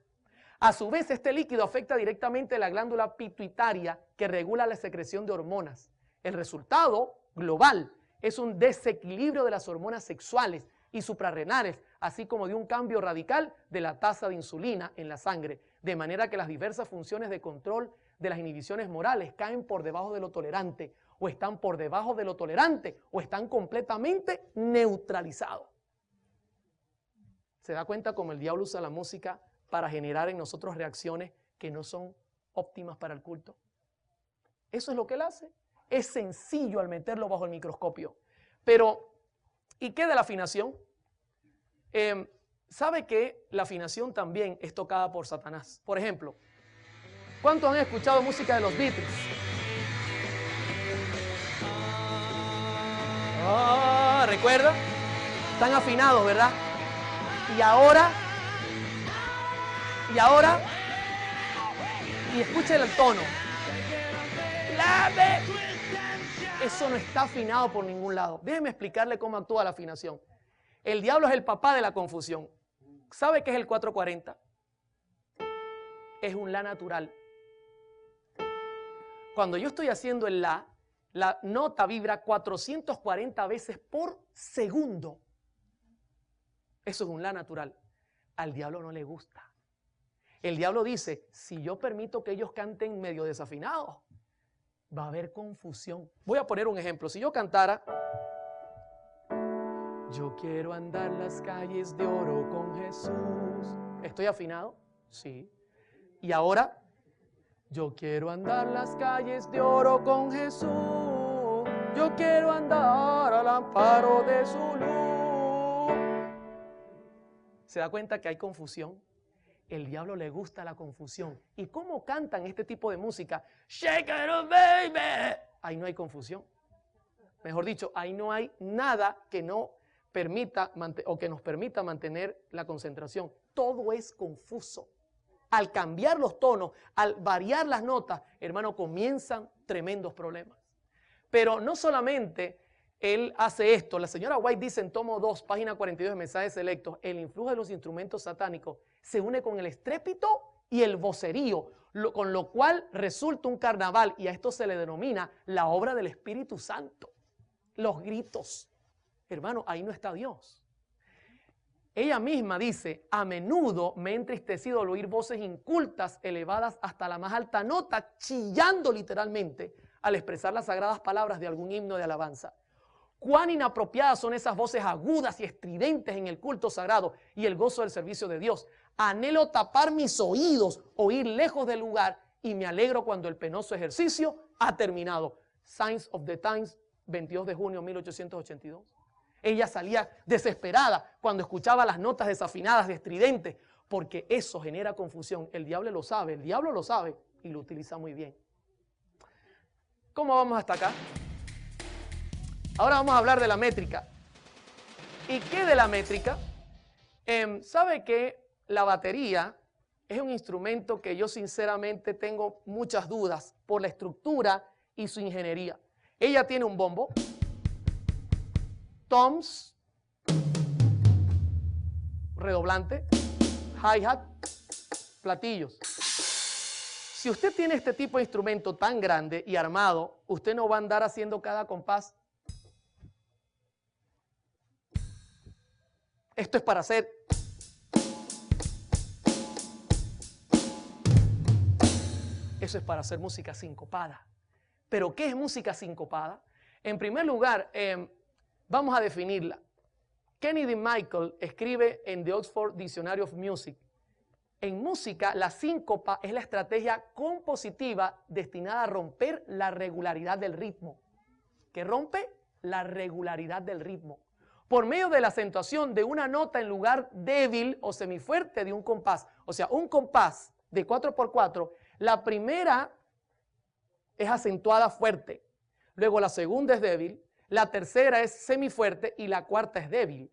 A su vez, este líquido afecta directamente la glándula pituitaria que regula la secreción de hormonas. El resultado global es un desequilibrio de las hormonas sexuales y suprarrenales, así como de un cambio radical de la tasa de insulina en la sangre, de manera que las diversas funciones de control de las inhibiciones morales caen por debajo de lo tolerante, o están por debajo de lo tolerante, o están completamente neutralizados. ¿Se da cuenta cómo el diablo usa la música para generar en nosotros reacciones que no son óptimas para el culto? Eso es lo que él hace. Es sencillo al meterlo bajo el microscopio. Pero, ¿y qué de la afinación? ¿Sabe que la afinación también es tocada por Satanás? Por ejemplo, ¿cuántos han escuchado música de los Beatles? ¿Recuerda? Están afinados, ¿verdad? Y escuchen el tono. Eso no está afinado por ningún lado. Déjeme explicarle cómo actúa la afinación. El diablo es el papá de la confusión. ¿Sabe qué es el 440? Es un la natural. Cuando yo estoy haciendo el la nota vibra 440 veces por segundo. Eso es un la natural. Al diablo no le gusta. El diablo dice, si yo permito que ellos canten medio desafinados, va a haber confusión. Voy a poner un ejemplo. Si yo cantara, yo quiero andar las calles de oro con Jesús. ¿Estoy afinado? Sí. Y ahora, yo quiero andar las calles de oro con Jesús. Yo quiero andar al amparo de su luz. ¿Se da cuenta que hay confusión? El diablo le gusta la confusión. ¿Y cómo cantan este tipo de música? Shake it up, baby. Ahí no hay confusión. Mejor dicho, ahí no hay nada que no permita o que nos permita mantener la concentración. Todo es confuso. Al cambiar los tonos, al variar las notas, hermano, comienzan tremendos problemas. Pero no solamente él hace esto. La señora White dice en tomo 2, página 42 de Mensajes Selectos, el influjo de los instrumentos satánicos se une con el estrépito y el vocerío, con lo cual resulta un carnaval, y a esto se le denomina la obra del Espíritu Santo. Los gritos. Hermano, ahí no está Dios. Ella misma dice, a menudo me he entristecido al oír voces incultas elevadas hasta la más alta nota, chillando literalmente al expresar las sagradas palabras de algún himno de alabanza. Cuán inapropiadas son esas voces agudas y estridentes en el culto sagrado y el gozo del servicio de Dios. Anhelo tapar mis oídos, oír lejos del lugar, y me alegro cuando el penoso ejercicio ha terminado. Signs of the Times, 22 de junio de 1882. Ella salía desesperada cuando escuchaba las notas desafinadas, estridentes, porque eso genera confusión. El diablo lo sabe y lo utiliza muy bien. ¿Cómo vamos hasta acá? Ahora vamos a hablar de la métrica. ¿Y qué de la métrica? ¿Sabe que la batería es un instrumento que yo sinceramente tengo muchas dudas por la estructura y su ingeniería? Ella tiene un bombo, toms, redoblante, hi-hat, platillos. Si usted tiene este tipo de instrumento tan grande y armado, usted no va a andar haciendo cada compás. Esto es para hacer. Eso es para hacer música sincopada. ¿Pero qué es música sincopada? En primer lugar, vamos a definirla. Kennedy Michael escribe en The Oxford Dictionary of Music: en música, la síncopa es la estrategia compositiva destinada a romper la regularidad del ritmo. ¿Qué rompe? La regularidad del ritmo. Por medio de la acentuación de una nota en lugar débil o semifuerte de un compás. O sea, un compás de 4x4, la primera es acentuada fuerte, luego la segunda es débil, la tercera es semifuerte y la cuarta es débil.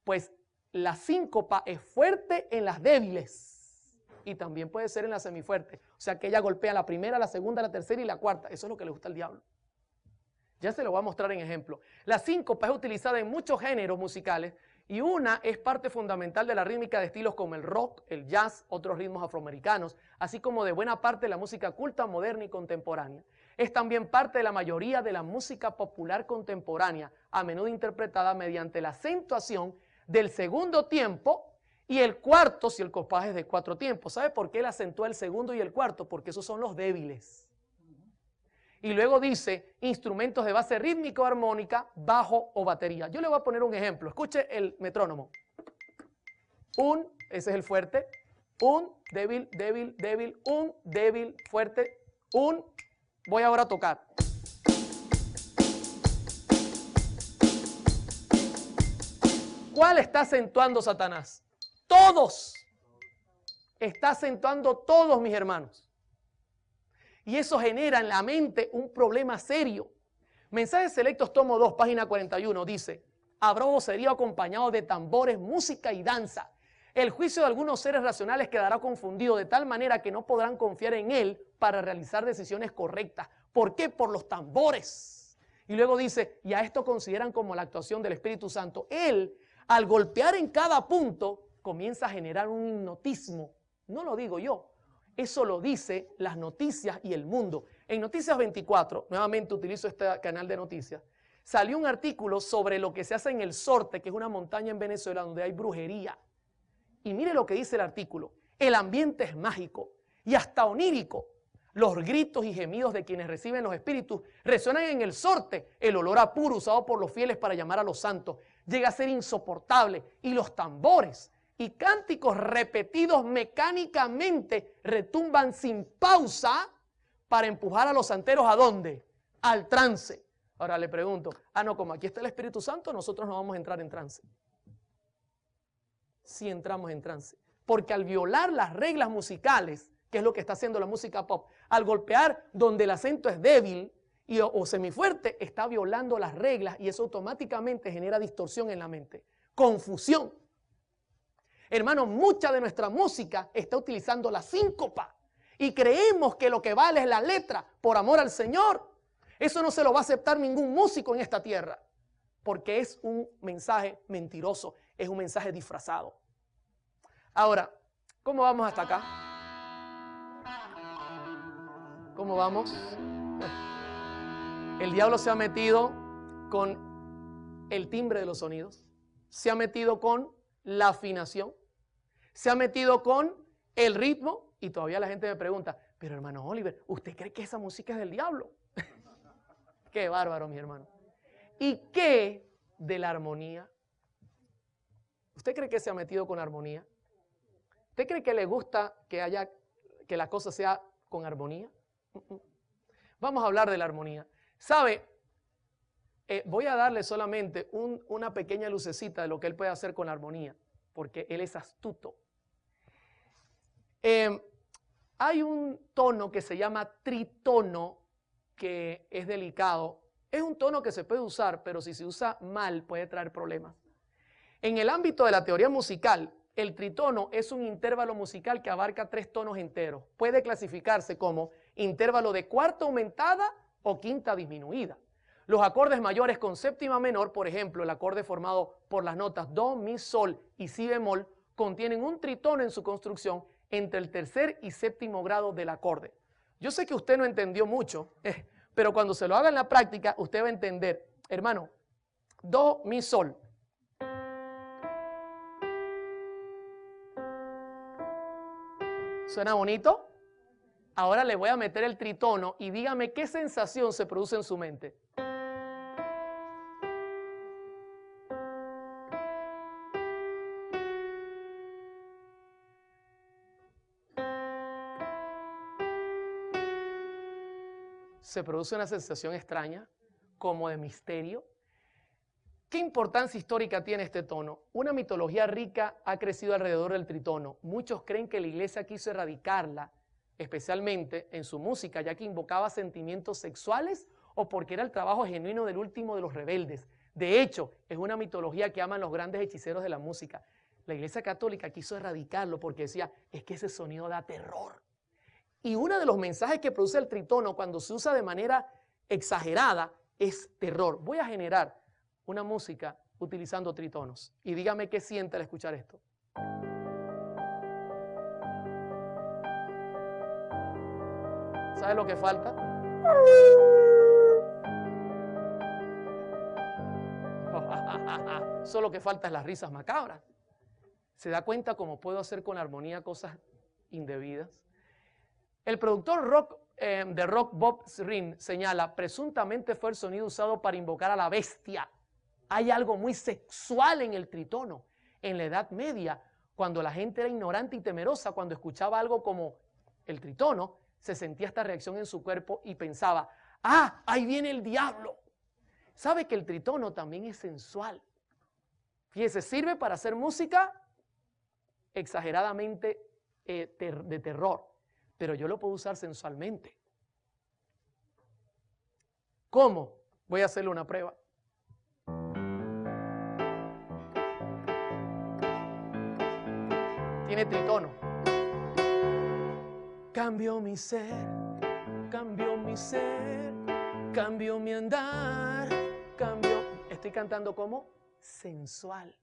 Pues la síncopa es fuerte en las débiles y también puede ser en las semifuertes. O sea que ella golpea la primera, la segunda, la tercera y la cuarta. Eso es lo que le gusta al diablo. Ya se lo voy a mostrar en ejemplo. La síncopa es utilizada en muchos géneros musicales y una es parte fundamental de la rítmica de estilos como el rock, el jazz, otros ritmos afroamericanos, así como de buena parte de la música culta, moderna y contemporánea. Es también parte de la mayoría de la música popular contemporánea, a menudo interpretada mediante la acentuación del segundo tiempo y el cuarto si el compás es de 4 tiempos. ¿Sabe por qué él acentúa el segundo y el cuarto? Porque esos son los débiles. Y luego dice instrumentos de base rítmica o armónica, bajo o batería. Yo le voy a poner un ejemplo. Escuche el metrónomo. Ese es el fuerte. Débil, débil, débil, débil, fuerte, voy ahora a tocar. ¿Cuál está acentuando Satanás? Todos. Está acentuando todos, mis hermanos. Y eso genera en la mente un problema serio. Mensajes Selectos, tomo 2, página 41, dice: habrá vocerío acompañado de tambores, música y danza. El juicio de algunos seres racionales quedará confundido de tal manera que no podrán confiar en él para realizar decisiones correctas. ¿Por qué? Por los tambores. Y luego dice, y a esto consideran como la actuación del Espíritu Santo. Él, al golpear en cada punto, comienza a generar un hipnotismo. No lo digo yo. Eso lo dice las noticias y el mundo. En Noticias 24, nuevamente utilizo este canal de noticias, salió un artículo sobre lo que se hace en el Sorte, que es una montaña en Venezuela donde hay brujería. Y mire lo que dice el artículo. El ambiente es mágico y hasta onírico. Los gritos y gemidos de quienes reciben los espíritus resuenan en el Sorte. El olor a puro usado por los fieles para llamar a los santos llega a ser insoportable. Y los tambores y cánticos repetidos mecánicamente retumban sin pausa para empujar a los santeros ¿a dónde? Al trance. Ahora le pregunto, no, como aquí está el Espíritu Santo, nosotros no vamos a entrar en trance. Sí entramos en trance, porque al violar las reglas musicales, que es lo que está haciendo la música pop, al golpear donde el acento es débil o semifuerte, está violando las reglas y eso automáticamente genera distorsión en la mente, confusión. Hermano, mucha de nuestra música está utilizando la síncopa y creemos que lo que vale es la letra por amor al Señor. Eso no se lo va a aceptar ningún músico en esta tierra porque es un mensaje mentiroso, es un mensaje disfrazado. Ahora, ¿cómo vamos hasta acá? ¿Cómo vamos? El diablo se ha metido con el timbre de los sonidos, se ha metido con la afinación, se ha metido con el ritmo y todavía la gente me pregunta, pero hermano Oliver, ¿usted cree que esa música es del diablo? Qué bárbaro, mi hermano. ¿Y qué de la armonía? ¿Usted cree que se ha metido con armonía? ¿Usted cree que le gusta que la cosa sea con armonía? Vamos a hablar de la armonía. ¿Sabe? Voy a darle solamente una pequeña lucecita de lo que él puede hacer con la armonía, porque él es astuto. Hay un tono que se llama tritono, que es delicado. Es un tono que se puede usar, pero si se usa mal puede traer problemas. En el ámbito de la teoría musical, el tritono es un intervalo musical que abarca 3 tonos enteros. Puede clasificarse como intervalo de cuarta aumentada o quinta disminuida. Los acordes mayores con séptima menor, por ejemplo, el acorde formado por las notas do, mi, sol y si bemol, contienen un tritono en su construcción entre el tercer y séptimo grado del acorde. Yo sé que usted no entendió mucho, pero cuando se lo haga en la práctica, usted va a entender. Hermano, do, mi, sol. ¿Suena bonito? Ahora le voy a meter el tritono y dígame qué sensación se produce en su mente. se produce una sensación extraña, como de misterio. ¿Qué importancia histórica tiene este tono? Una mitología rica ha crecido alrededor del tritono. Muchos creen que la iglesia quiso erradicarla, especialmente en su música, ya que invocaba sentimientos sexuales o porque era el trabajo genuino del último de los rebeldes. De hecho, es una mitología que aman los grandes hechiceros de la música. La Iglesia Católica quiso erradicarlo porque decía, es que ese sonido da terror. Y uno de los mensajes que produce el tritono cuando se usa de manera exagerada es terror. Voy a generar una música utilizando tritonos. Y dígame qué siente al escuchar esto. ¿Sabe lo que falta? Solo que falta es las risas macabras. ¿Se da cuenta cómo puedo hacer con la armonía cosas indebidas? El productor de rock Bob Ezrin señala, presuntamente fue el sonido usado para invocar a la bestia. Hay algo muy sexual en el tritono. En la Edad Media, cuando la gente era ignorante y temerosa, cuando escuchaba algo como el tritono, se sentía esta reacción en su cuerpo y pensaba, ¡ah, ahí viene el diablo! ¿Sabe que el tritono también es sensual? Fíjese, sirve para hacer música exageradamente de terror, pero yo lo puedo usar sensualmente. ¿Cómo? Voy a hacerle una prueba. Tiene tritono. Cambio mi ser, cambio mi ser, cambio mi andar, cambio. Estoy cantando como sensual.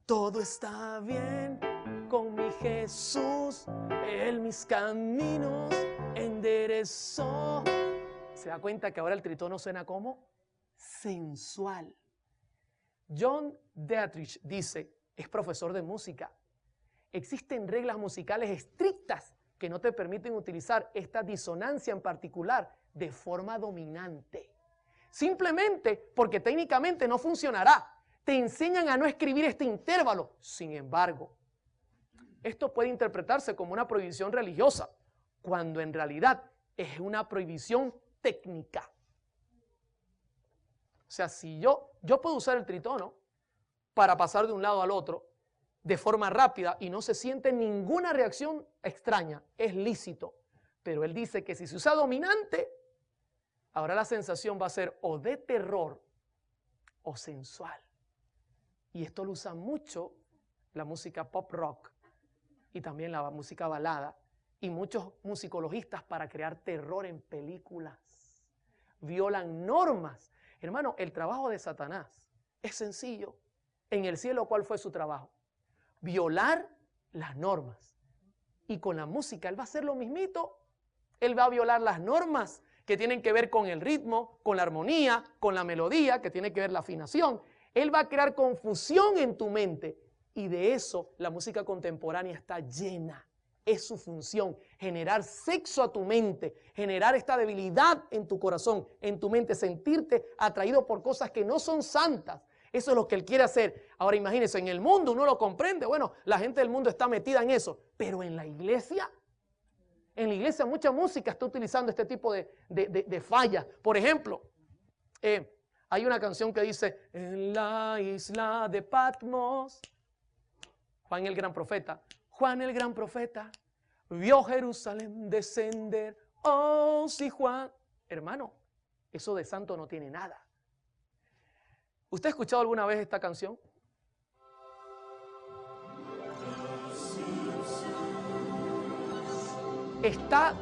Todo está bien con mi Jesús, Él mis caminos enderezó. ¿Se da cuenta que ahora el tritono suena como sensual? John Dietrich dice, es profesor de música. Existen reglas musicales estrictas que no te permiten utilizar esta disonancia en particular de forma dominante. Simplemente porque técnicamente no funcionará. Te enseñan a no escribir este intervalo. Sin embargo, esto puede interpretarse como una prohibición religiosa, cuando en realidad es una prohibición técnica. O sea, si yo puedo usar el tritono para pasar de un lado al otro de forma rápida y no se siente ninguna reacción extraña, es lícito. Pero él dice que si se usa dominante, ahora la sensación va a ser o de terror o sensual. Y esto lo usa mucho la música pop rock y también la música balada y muchos musicologistas para crear terror en películas. Violan normas. Hermano, el trabajo de Satanás es sencillo. En el cielo, ¿cuál fue su trabajo? Violar las normas. Y con la música él va a hacer lo mismito. Él va a violar las normas que tienen que ver con el ritmo, con la armonía, con la melodía, que tiene que ver la afinación. Él va a crear confusión en tu mente. Y de eso la música contemporánea está llena. Es su función, generar sexo a tu mente, generar esta debilidad en tu corazón, en tu mente, sentirte atraído por cosas que no son santas. Eso es lo que él quiere hacer. Ahora imagínense, en el mundo uno lo comprende. Bueno, la gente del mundo está metida en eso. Pero en la iglesia mucha música está utilizando este tipo de fallas. Por ejemplo, hay una canción que dice, en la isla de Patmos, Juan el gran profeta vio Jerusalén descender. Oh, sí, Juan. Hermano, eso de santo no tiene nada. ¿Usted ha escuchado alguna vez esta canción? Está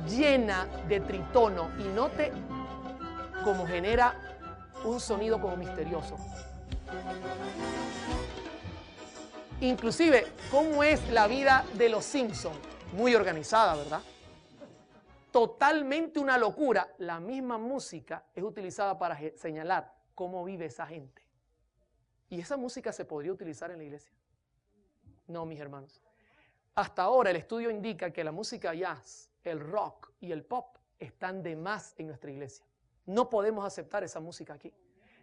llena de tritono y note cómo genera un sonido como misterioso. Inclusive, ¿cómo es la vida de los Simpsons? Muy organizada, ¿verdad? Totalmente una locura. La misma música es utilizada para señalar cómo vive esa gente. ¿Y esa música se podría utilizar en la iglesia? No, mis hermanos. Hasta ahora el estudio indica que la música jazz, el rock y el pop están de más en nuestra iglesia. No podemos aceptar esa música aquí.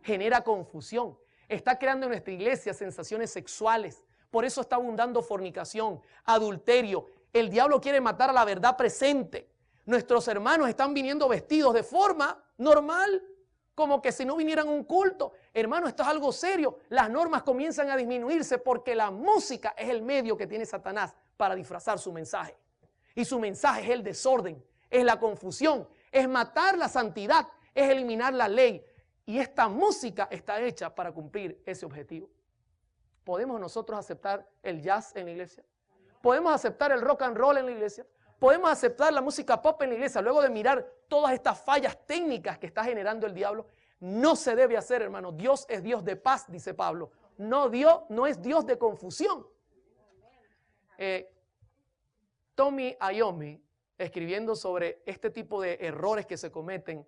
Genera confusión. Está creando en nuestra iglesia sensaciones sexuales. Por eso está abundando fornicación, adulterio. El diablo quiere matar a la verdad presente. Nuestros hermanos están viniendo vestidos de forma normal, como que si no vinieran a un culto. Hermano, esto es algo serio. Las normas comienzan a disminuirse porque la música es el medio que tiene Satanás para disfrazar su mensaje. Y su mensaje es el desorden, es la confusión, es matar la santidad, es eliminar la ley. Y esta música está hecha para cumplir ese objetivo. ¿Podemos nosotros aceptar el jazz en la iglesia? ¿Podemos aceptar el rock and roll en la iglesia? ¿Podemos aceptar la música pop en la iglesia luego de mirar todas estas fallas técnicas que está generando el diablo? No se debe hacer, hermano. Dios es Dios de paz, dice Pablo. No es Dios de confusión. Tommy Iommi, escribiendo sobre este tipo de errores que se cometen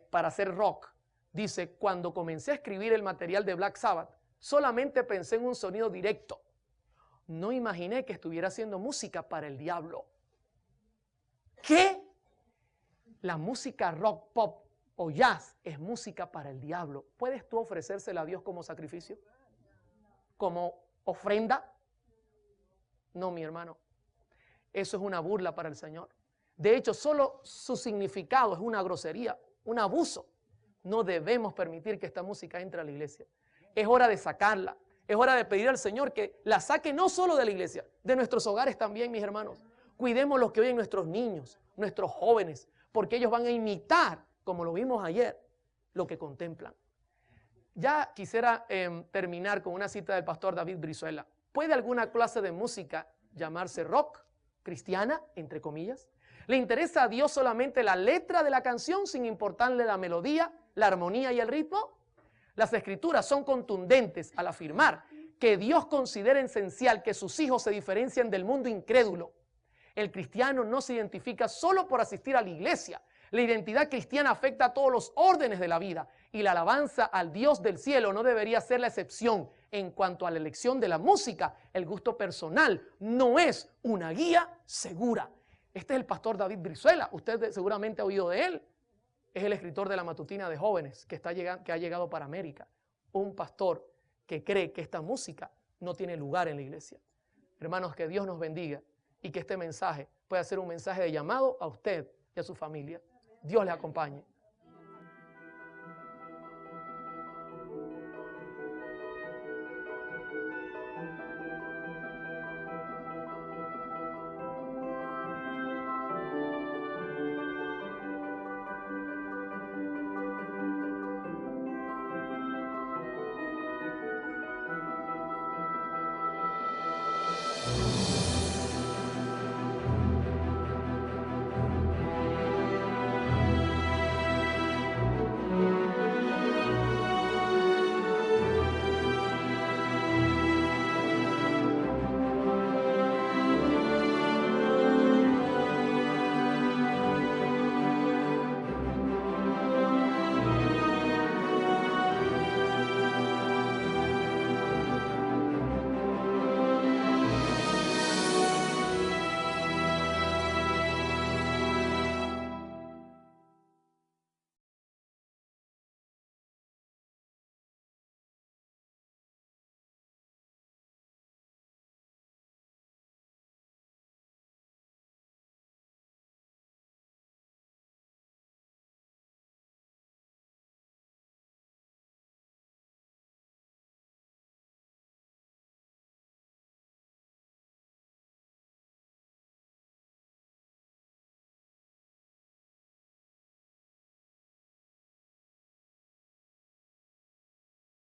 para hacer rock, dice: cuando comencé a escribir el material de Black Sabbath, solamente pensé en un sonido directo. No imaginé que estuviera haciendo música para el diablo. ¿Qué? La música rock, pop o jazz es música para el diablo. ¿Puedes tú ofrecérsela a Dios como sacrificio? ¿Como ofrenda? No, mi hermano. Eso es una burla para el Señor. De hecho, solo su significado es una grosería, un abuso. No debemos permitir que esta música entre a la iglesia. Es hora de sacarla. Es hora de pedir al Señor que la saque no solo de la iglesia, de nuestros hogares también, mis hermanos. Cuidemos los que oyen nuestros niños, nuestros jóvenes, porque ellos van a imitar, como lo vimos ayer, lo que contemplan. Ya quisiera terminar con una cita del pastor David Brizuela. ¿Puede alguna clase de música llamarse rock, cristiana, entre comillas? ¿Le interesa a Dios solamente la letra de la canción sin importarle la melodía, la armonía y el ritmo? Las Escrituras son contundentes al afirmar que Dios considera esencial que sus hijos se diferencien del mundo incrédulo. El cristiano no se identifica solo por asistir a la iglesia. La identidad cristiana afecta a todos los órdenes de la vida y la alabanza al Dios del cielo no debería ser la excepción. En cuanto a la elección de la música, el gusto personal no es una guía segura. Este es el pastor David Brizuela. Usted seguramente ha oído de él. Es el escritor de la matutina de jóvenes que ha llegado para América. Un pastor que cree que esta música no tiene lugar en la iglesia. Hermanos, que Dios nos bendiga y que este mensaje pueda ser un mensaje de llamado a usted y a su familia. Dios le acompañe.